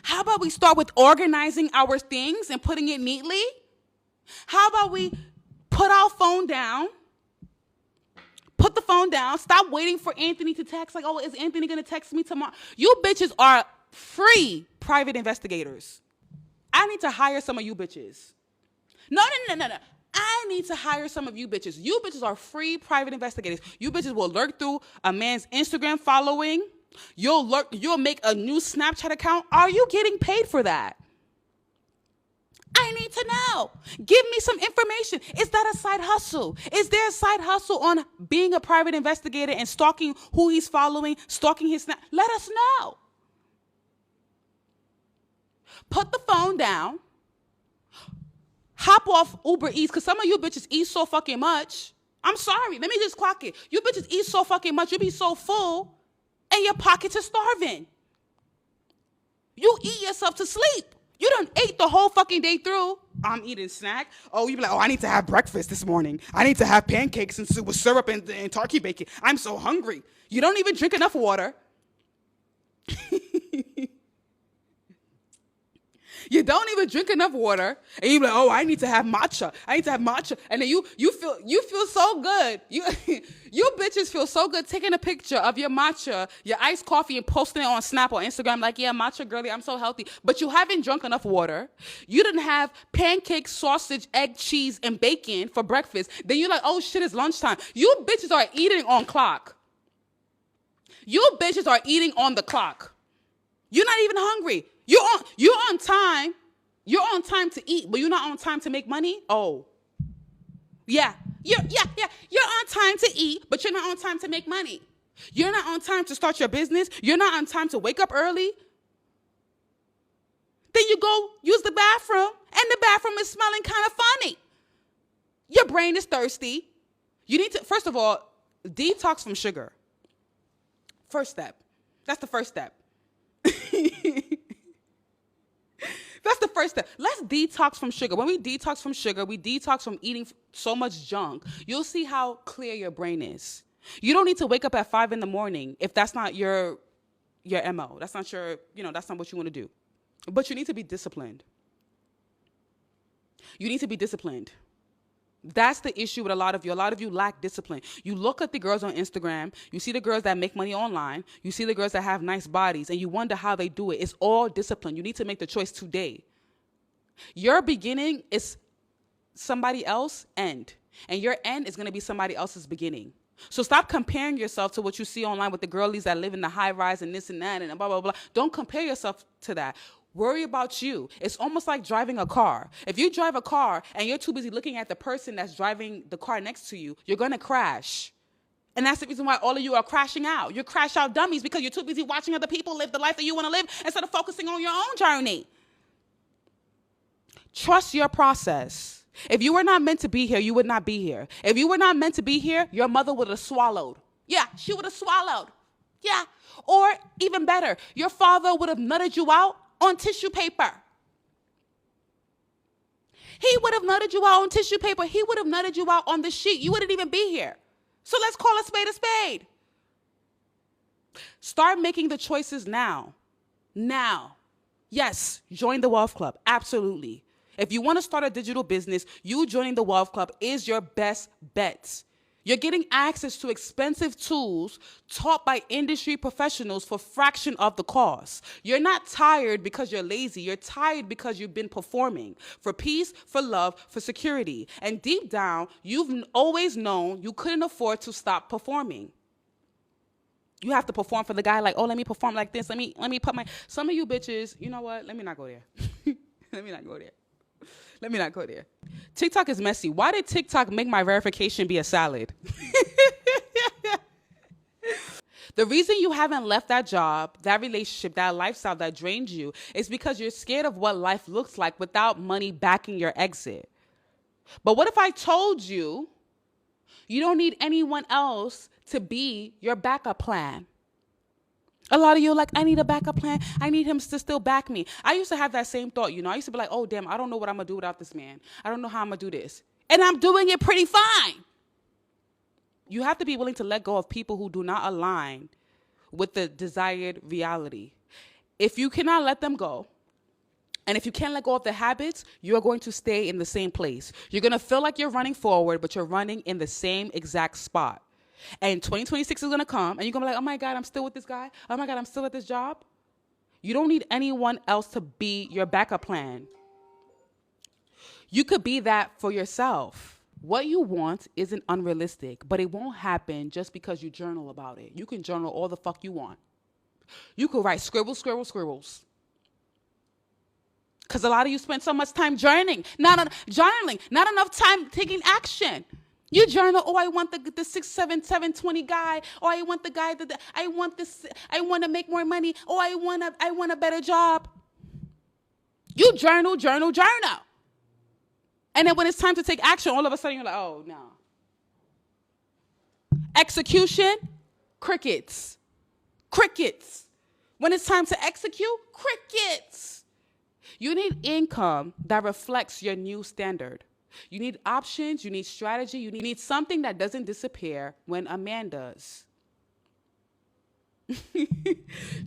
How about we start with organizing our things and putting it neatly? How about we put our phone down? Put the phone down. Stop waiting for Anthony to text. Like, oh, is Anthony going to text me tomorrow? You bitches are free private investigators. I need to hire some of you bitches. No. I need to hire some of you bitches. You bitches are free private investigators. You bitches will lurk through a man's Instagram following. You'll make a new Snapchat account. Are you getting paid for that? I need to know. Give me some information. Is that a side hustle? Is there a side hustle on being a private investigator and stalking who he's following, stalking his Snap? Let us know. Put the phone down. Hop off Uber Eats, because some of you bitches eat so fucking much. I'm sorry. Let me just clock it. You bitches eat so fucking much. You be so full, and your pockets are starving. You eat yourself to sleep. You done ate the whole fucking day through. I'm eating snack. Oh, you be like, oh, I need to have breakfast this morning. I need to have pancakes and with syrup and turkey bacon. I'm so hungry. You don't even drink enough water. You don't even drink enough water, and you be like, oh, I need to have matcha. I need to have matcha, and then you feel so good. You bitches feel so good taking a picture of your matcha, your iced coffee, and posting it on Snap or Instagram, like, yeah, matcha girly, I'm so healthy. But you haven't drunk enough water. You didn't have pancakes, sausage, egg, cheese, and bacon for breakfast. Then you're like, oh shit, it's lunchtime. You bitches are eating on clock. You bitches are eating on the clock. You're not even hungry. You're on time. You're on time to eat, but you're not on time to make money. Oh, yeah. You're on time to eat, but you're not on time to make money. You're not on time to start your business. You're not on time to wake up early. Then you go use the bathroom, and the bathroom is smelling kind of funny. Your brain is thirsty. You need to, first of all, detox from sugar. First step. That's the first step. That's the first step. Let's detox from sugar. When we detox from sugar, we detox from eating so much junk. You'll see how clear your brain is. You don't need to wake up at 5 a.m. if that's not your MO. That's not that's not what you want to do. But you need to be disciplined. You need to be disciplined. That's the issue with a lot of you. A lot of you lack discipline. You look at the girls on Instagram, you see the girls that make money online, you see the girls that have nice bodies, and you wonder how they do it. It's all discipline. You need to make the choice today. Your beginning is somebody else's end, and your end is going to be somebody else's beginning. So stop comparing yourself to what you see online with the girlies that live in the high rise and this and that and blah, blah, blah. Don't compare yourself to that. Worry about you. It's almost like driving a car. If you drive a car and you're too busy looking at the person that's driving the car next to you, you're going to crash. And that's the reason why all of you are crashing out. You're crash out dummies because you're too busy watching other people live the life that you want to live instead of focusing on your own journey. Trust your process. If you were not meant to be here, you would not be here. If you were not meant to be here, your mother would have swallowed. Yeah, she would have swallowed. Yeah. Or even better, your father would have nutted you out on tissue paper. He would have nutted you out on tissue paper. He would have nutted you out on the sheet. You wouldn't even be here. So let's call a spade a spade. Start making the choices now. Now. Yes, join the Wealth Club. Absolutely. If you want to start a digital business, you joining the Wealth Club is your best bet. You're getting access to expensive tools taught by industry professionals for a fraction of the cost. You're not tired because you're lazy. You're tired because you've been performing for peace, for love, for security. And deep down, you've always known you couldn't afford to stop performing. You have to perform for the guy like, oh, let me perform like this. Let me put my, some of you bitches, you know what? Let me not go there. Let me not go there. TikTok is messy. Why did TikTok make my verification be a salad? The reason you haven't left that job, that relationship, that lifestyle that drained you is because you're scared of what life looks like without money backing your exit. But what if I told you you don't need anyone else to be your backup plan? A lot of you are like, I need a backup plan. I need him to still back me. I used to have that same thought, I used to be like, oh, damn, I don't know what I'm going to do without this man. I don't know how I'm going to do this. And I'm doing it pretty fine. You have to be willing to let go of people who do not align with the desired reality. If you cannot let them go, and if you can't let go of the habits, you're going to stay in the same place. You're going to feel like you're running forward, but you're running in the same exact spot. And 2026 is going to come, and you're going to be like, oh my God, I'm still with this guy. Oh my God, I'm still at this job. You don't need anyone else to be your backup plan. You could be that for yourself. What you want isn't unrealistic, but it won't happen just because you journal about it. You can journal all the fuck you want. You could write scribbles. Because a lot of you spend so much time journaling, not enough time taking action. You journal, oh, I want the 6'7", guy. Oh, I want the guy I want this. I want to make more money. Oh, I want a better job. You journal. And then when it's time to take action, all of a sudden you're like, oh, no. Execution, crickets. When it's time to execute, crickets. You need income that reflects your new standard. You need options, you need strategy, you need something that doesn't disappear when a man does.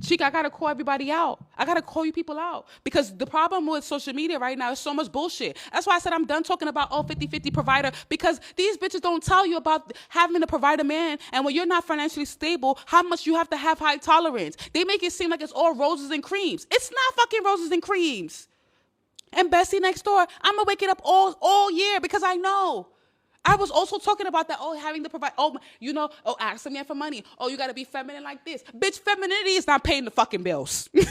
Chica, I gotta call everybody out. I gotta call you people out. Because the problem with social media right now is so much bullshit. That's why I said I'm done talking about 50-50 provider, because these bitches don't tell you about having a provider man, and when you're not financially stable, how much you have to have high tolerance. They make it seem like it's all roses and creams. It's not fucking roses and creams. And Bestie next door, I'm gonna wake it up all year because I know. I was also talking about that, having to provide, ask a man for money. Oh, you gotta be feminine like this. Bitch, femininity is not paying the fucking bills. You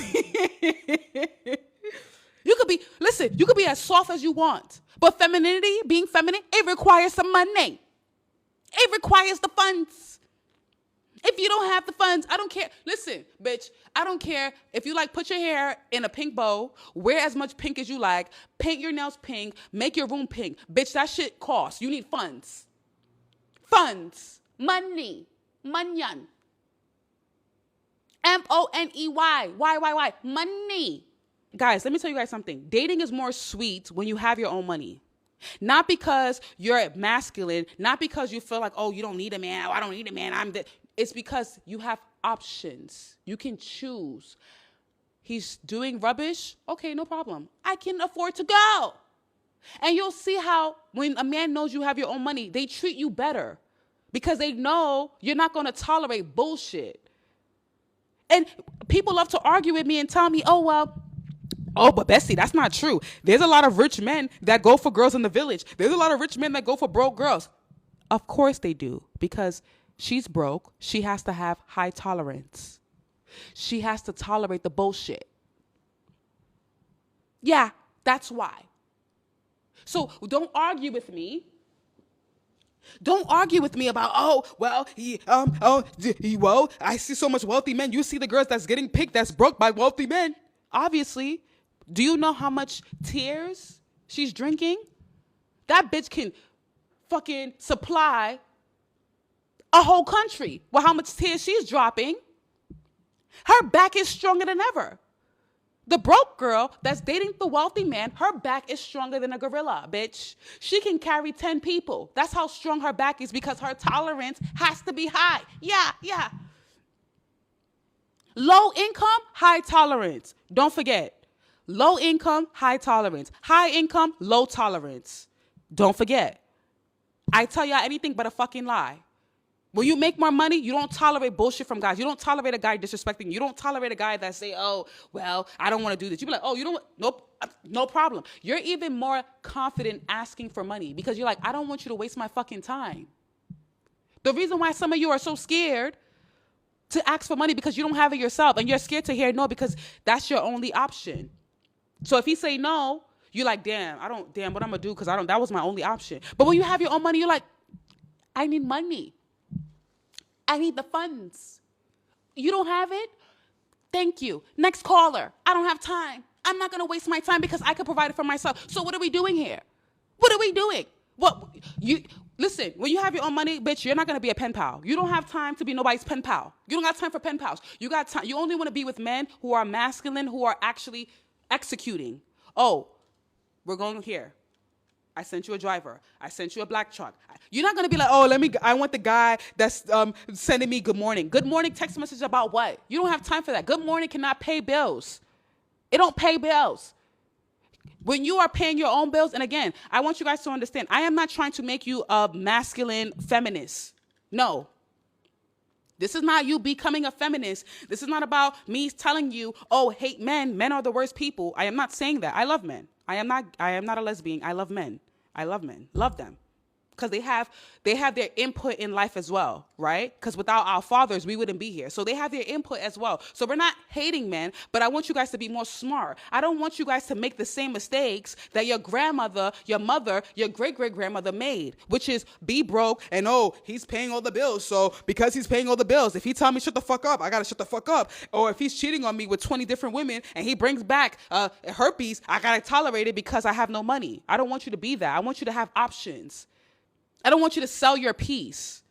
could be as soft as you want. But femininity, being feminine, it requires some money. It requires the funds. If you don't have the funds, I don't care. Listen, bitch, I don't care if you put your hair in a pink bow, wear as much pink as you like, paint your nails pink, make your room pink. Bitch, that shit costs. You need funds. Funds. Money. Manyan. Money. Why? Money. Guys, let me tell you guys something. Dating is more sweet when you have your own money. Not because you're masculine, not because you feel like, oh, you don't need a man. Oh, I don't need a man. It's because you have options. You can choose. He's doing rubbish? Okay, no problem. I can afford to go. And you'll see how when a man knows you have your own money, they treat you better because they know you're not going to tolerate bullshit. And people love to argue with me and tell me, but Bessie, that's not true. There's a lot of rich men that go for girls in the village. There's a lot of rich men that go for broke girls. Of course they do, because she's broke. She has to have high tolerance. She has to tolerate the bullshit. Yeah, that's why. So don't argue with me. Don't argue with me about, I see so much wealthy men. You see the girls that's getting picked that's broke by wealthy men. Obviously. Do you know how much tears she's drinking? That bitch can fucking supply a whole country with how much tears she's dropping. Her back is stronger than ever. The broke girl that's dating the wealthy man, her back is stronger than a gorilla, bitch. She can carry 10 people. That's how strong her back is, because her tolerance has to be high. Yeah. Low income, high tolerance. Don't forget. Low income, high tolerance. High income, low tolerance. Don't forget. I tell y'all anything but a fucking lie. When you make more money, you don't tolerate bullshit from guys. You don't tolerate a guy disrespecting you. You don't tolerate a guy that say, I don't want to do this. You be like, you don't, nope, no problem. You're even more confident asking for money because you're like, I don't want you to waste my fucking time. The reason why some of you are so scared to ask for money because you don't have it yourself, and you're scared to hear no because that's your only option. So if he say no, you're like, damn, what I'm gonna do? Because that was my only option. But when you have your own money, you're like, I need money. I need the funds. You don't have it? Thank you. Next caller. I don't have time. I'm not gonna waste my time because I could provide it for myself. So what are we doing here? What are we doing? Listen, when you have your own money, bitch, you're not gonna be a pen pal. You don't have time to be nobody's pen pal. You don't got time for pen pals. You got time. You only want to be with men who are masculine, who are actually executing. Oh, we're going here. I sent you a driver. I sent you a black truck. You're not going to be like, oh, I want the guy that's sending me good morning. Good morning text message about what? You don't have time for that. Good morning cannot pay bills. It don't pay bills. When you are paying your own bills, and again, I want you guys to understand, I am not trying to make you a masculine feminist. No. This is not you becoming a feminist. This is not about me telling you, oh, hate men. Men are the worst people. I am not saying that. I love men. I am not a lesbian. I love men. I love men. Love them. Because they have their input in life as well, right? Because without our fathers, we wouldn't be here. So they have their input as well. So we're not hating men, but I want you guys to be more smart. I don't want you guys to make the same mistakes that your grandmother, your mother, your great-great-grandmother made, which is be broke and, oh, he's paying all the bills. So because he's paying all the bills, if he tell me shut the fuck up, I got to shut the fuck up. Or if he's cheating on me with 20 different women and he brings back herpes, I got to tolerate it because I have no money. I don't want you to be that. I want you to have options. I don't want you to sell your peace.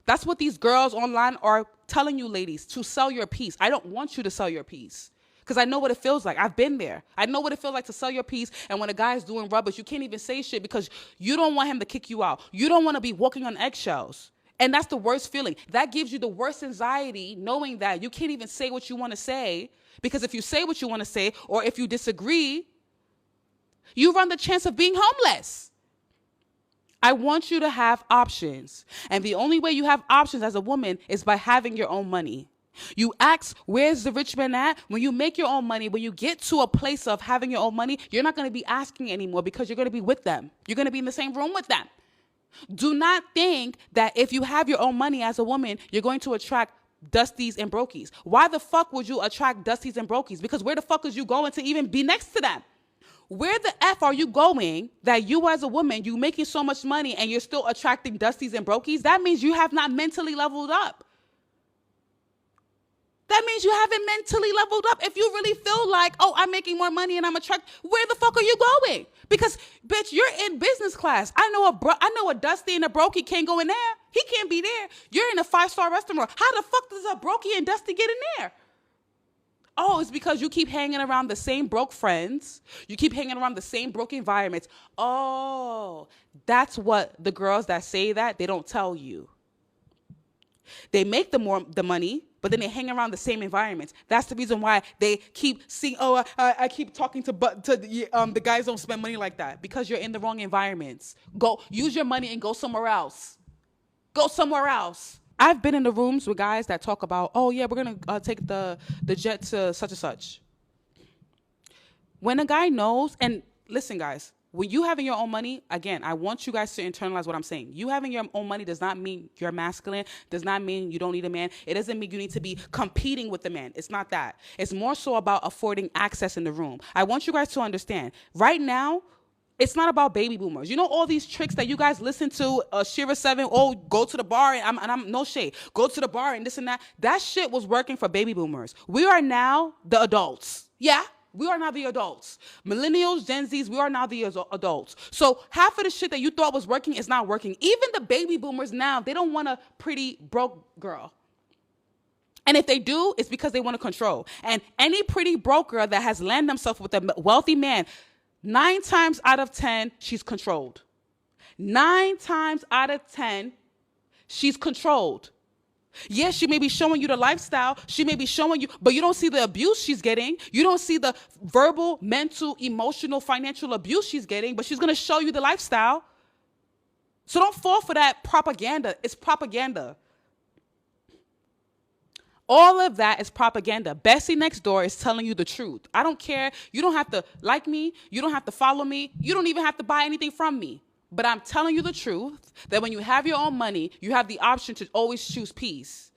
That's what these girls online are telling you, ladies, to sell your peace. I don't want you to sell your peace because I know what it feels like. I've been there. I know what it feels like to sell your peace. And when a guy is doing rubbish, you can't even say shit because you don't want him to kick you out. You don't want to be walking on eggshells. And that's the worst feeling. That gives you the worst anxiety, knowing that you can't even say what you want to say, because if you say what you want to say or if you disagree, you run the chance of being homeless. I want you to have options. And the only way you have options as a woman is by having your own money. You ask, where's the rich man at? When you make your own money, when you get to a place of having your own money, you're not going to be asking anymore because you're going to be with them. You're going to be in the same room with them. Do not think that if you have your own money as a woman, you're going to attract dusties and brokies. Why the fuck would you attract dusties and brokies? Because where the fuck is you going to even be next to them? Where the F are you going that you as a woman, you making so much money and you're still attracting dusties and brokies? That means you have not mentally leveled up. That means you haven't mentally leveled up. If you really feel like, oh, I'm making more money and I'm attracted, where the fuck are you going? Because, bitch, you're in business class. I know a dusty and a brokey can't go in there. He can't be there. You're in a 5-star restaurant. How the fuck does a brokey and dusty get in there? Oh, it's because you keep hanging around the same broke friends. You keep hanging around the same broke environments. Oh, that's what the girls that say that, they don't tell you. They make the money, but then they hang around the same environments. That's the reason why they keep seeing, oh, I keep talking to the guys don't spend money like that, because you're in the wrong environments. Go use your money and go somewhere else. Go somewhere else. I've been in the rooms with guys that talk about, oh, yeah, we're going to take the jet to such and such. When a guy knows, and listen, guys, when you having your own money, again, I want you guys to internalize what I'm saying. You having your own money does not mean you're masculine, does not mean you don't need a man. It doesn't mean you need to be competing with the man. It's not that. It's more so about affording access in the room. I want you guys to understand. Right now, it's not about baby boomers. You know all these tricks that you guys listen to, Shira 7, oh, go to the bar, and I'm no shade. Go to the bar and this and that. That shit was working for baby boomers. We are now the adults. Yeah, we are now the adults. Millennials, Gen Zs, we are now the adults. So half of the shit that you thought was working is not working. Even the baby boomers now, they don't want a pretty broke girl. And if they do, it's because they want to control. And any pretty broke girl that has landed themselves with a wealthy man, 9 times out of 10, she's controlled. 9 times out of 10, she's controlled. Yes, she may be showing you the lifestyle. She may be showing you, but you don't see the abuse she's getting. You don't see the verbal, mental, emotional, financial abuse she's getting, but she's going to show you the lifestyle. So don't fall for that propaganda. It's propaganda. All of that is propaganda. Bessie next door is telling you the truth. I don't care. You don't have to like me. You don't have to follow me. You don't even have to buy anything from me. But I'm telling you the truth that when you have your own money, you have the option to always choose peace.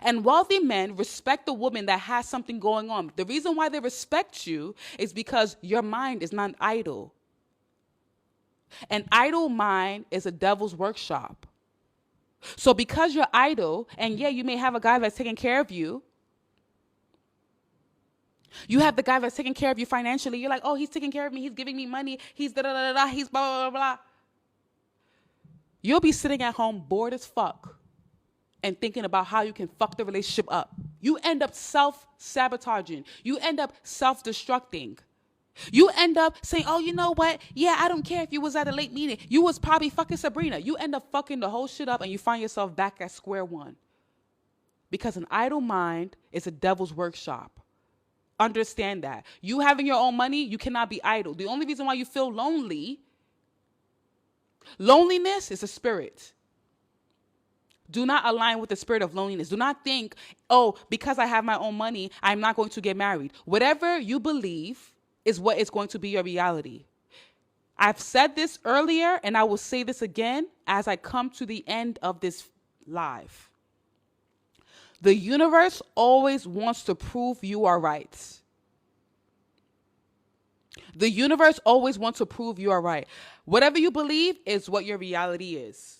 And wealthy men respect the woman that has something going on. The reason why they respect you is because your mind is not idle. An idle mind is a devil's workshop. So because you're idle, and yeah, you may have a guy that's taking care of you. You have the guy that's taking care of you financially. You're like, oh, he's taking care of me. He's giving me money. He's da-da-da-da-da. He's blah, blah, blah, blah. You'll be sitting at home bored as fuck and thinking about how you can fuck the relationship up. You end up self-sabotaging. You end up self-destructing You end up saying, oh, you know what? Yeah, I don't care if you was at a late meeting. You was probably fucking Sabrina. You end up fucking the whole shit up and you find yourself back at square one. Because an idle mind is a devil's workshop. Understand that. You having your own money, you cannot be idle. The only reason why you feel loneliness is a spirit. Do not align with the spirit of loneliness. Do not think, oh, because I have my own money, I'm not going to get married. Whatever you believe is what is going to be your reality. I've said this earlier, and I will say this again as I come to the end of this live. The universe always wants to prove you are right. The universe always wants to prove you are right. Whatever you believe is what your reality is.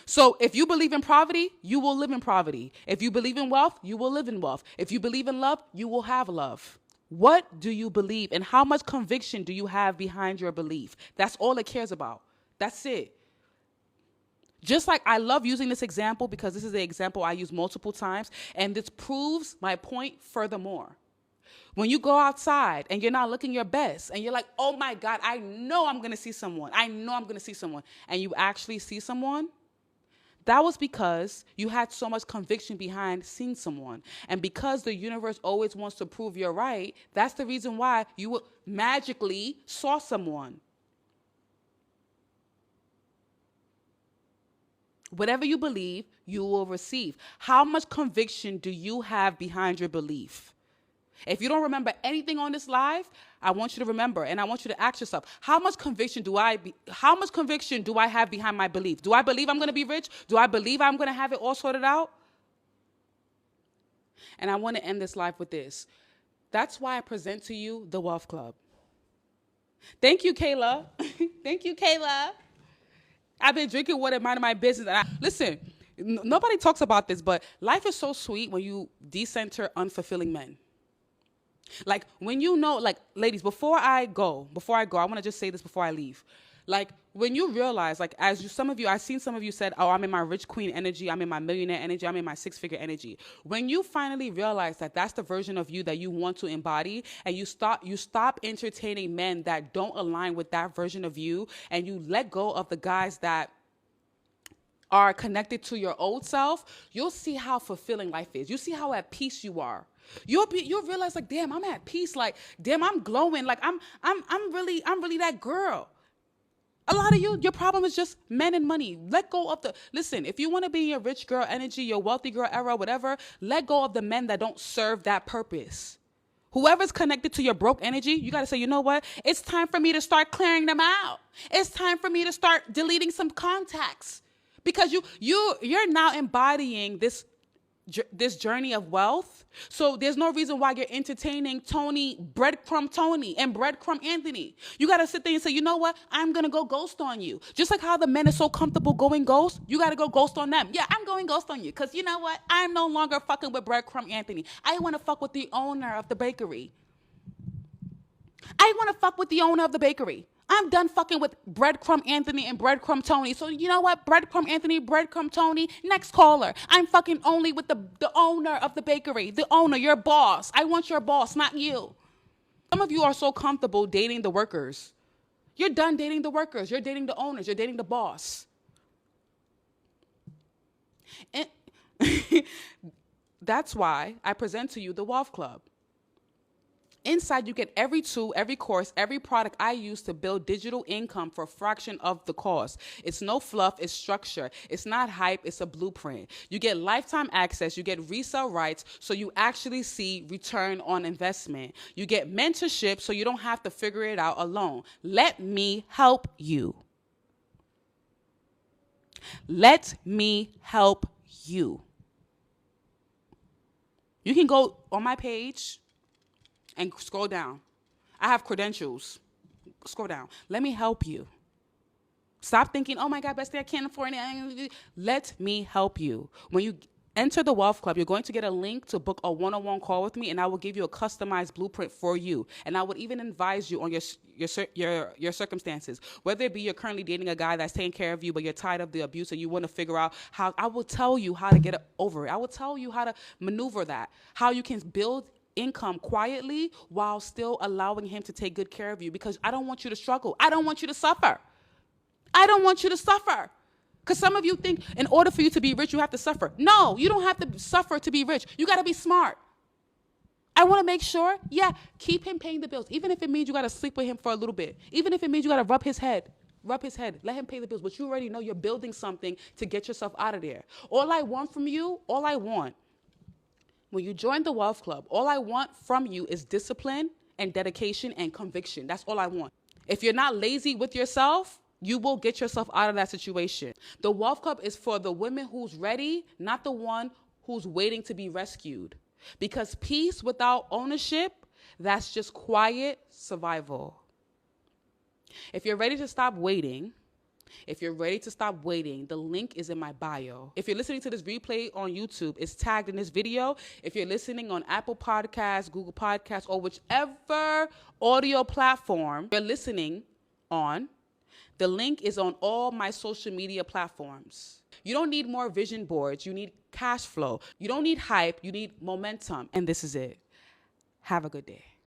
So if you believe in poverty, you will live in poverty. If you believe in wealth, you will live in wealth. If you believe in love, you will have love. What do you believe and how much conviction do you have behind your belief? That's all it cares about. That's it. Just like I love using this example because this is the example I use multiple times, and this proves my point furthermore. When you go outside and you're not looking your best and you're like, oh my God, I know I'm going to see someone. I know I'm going to see someone. And you actually see someone. That was because you had so much conviction behind seeing someone. And because the universe always wants to prove you're right, that's the reason why you magically saw someone. Whatever you believe, you will receive. How much conviction do you have behind your belief? If you don't remember anything on this live, I want you to remember, and I want you to ask yourself, how much conviction do I have behind my belief? Do I believe I'm going to be rich? Do I believe I'm going to have it all sorted out? And I want to end this live with this. That's why I present to you the Wealth Club. Thank you, Kayla. Thank you, Kayla. I've been drinking water, minding my business. Listen, nobody talks about this, but life is so sweet when you decenter unfulfilling men. Like when you know, like ladies, before I go, I want to just say this before I leave. Like when you realize, like I've seen some of you said, oh, I'm in my rich queen energy. I'm in my millionaire energy. I'm in my six-figure energy. When you finally realize that that's the version of you that you want to embody, and you stop entertaining men that don't align with that version of you, and you let go of the guys that are connected to your old self, you'll see how fulfilling life is. You see how at peace you are. You'll realize, like, damn, I'm at peace. Like, damn, I'm glowing. Like, I'm really that girl. A lot of your problem is just men and money. Let go of listen, if you want to be in your rich girl energy, your wealthy girl era, whatever, let go of the men that don't serve that purpose. Whoever's connected to your broke energy, you got to say, you know what? It's time for me to start clearing them out. It's time for me to start deleting some contacts. Because you're now embodying this journey of wealth. So there's no reason why you're entertaining Breadcrumb Tony and Breadcrumb Anthony. You got to sit there and say, you know what? I'm going to go ghost on you. Just like how the men are so comfortable going ghost, you got to go ghost on them. Yeah, I'm going ghost on you because you know what? I'm no longer fucking with Breadcrumb Anthony. I want to fuck with the owner of the bakery. I'm done fucking with Breadcrumb Anthony and Breadcrumb Tony. So you know what? Breadcrumb Anthony, Breadcrumb Tony, next caller. I'm fucking only with the owner of the bakery. The owner, your boss. I want your boss, not you. Some of you are so comfortable dating the workers. You're done dating the workers. You're dating the owners. You're dating the boss. And that's why I present to you the Wealth Club. Inside, you get every tool, every course, every product I use to build digital income for a fraction of the cost. It's no fluff, it's structure. It's not hype, it's a blueprint. You get lifetime access, you get resale rights, so you actually see return on investment. You get mentorship, so you don't have to figure it out alone. Let me help you. Let me help you. You can go on my page and scroll down. I have credentials. Scroll down. Let me help you. Stop thinking, oh my God, Bestie, I can't afford it. Let me help you. When you enter the Wealth Club, you're going to get a link to book a one-on-one call with me, and I will give you a customized blueprint for you. And I would even advise you on your circumstances. Whether it be you're currently dating a guy that's taking care of you, but you're tired of the abuse and you want to figure out how, I will tell you how to get over it. I will tell you how to maneuver that, how you can build income quietly while still allowing him to take good care of you, because I don't want you to struggle. I don't want you to suffer. I don't want you to suffer. Because some of you think in order for you to be rich, you have to suffer. No, you don't have to suffer to be rich. You got to be smart. I want to make sure, keep him paying the bills. Even if it means you got to sleep with him for a little bit. Even if it means you got to rub his head. Let him pay the bills. But you already know you're building something to get yourself out of there. All I want, when you join the Wealth Club, all I want from you is discipline and dedication and conviction. That's all I want. If you're not lazy with yourself, you will get yourself out of that situation. The Wealth Club is for the women who's ready, not the one who's waiting to be rescued. Because peace without ownership, that's just quiet survival. If you're ready to stop waiting, the link is in my bio. If you're listening to this replay on YouTube, it's tagged in this video. If you're listening on Apple Podcasts, Google Podcasts, or whichever audio platform you're listening on, the link is on all my social media platforms. You don't need more vision boards. You need cash flow. You don't need hype. You need momentum. And this is it. Have a good day.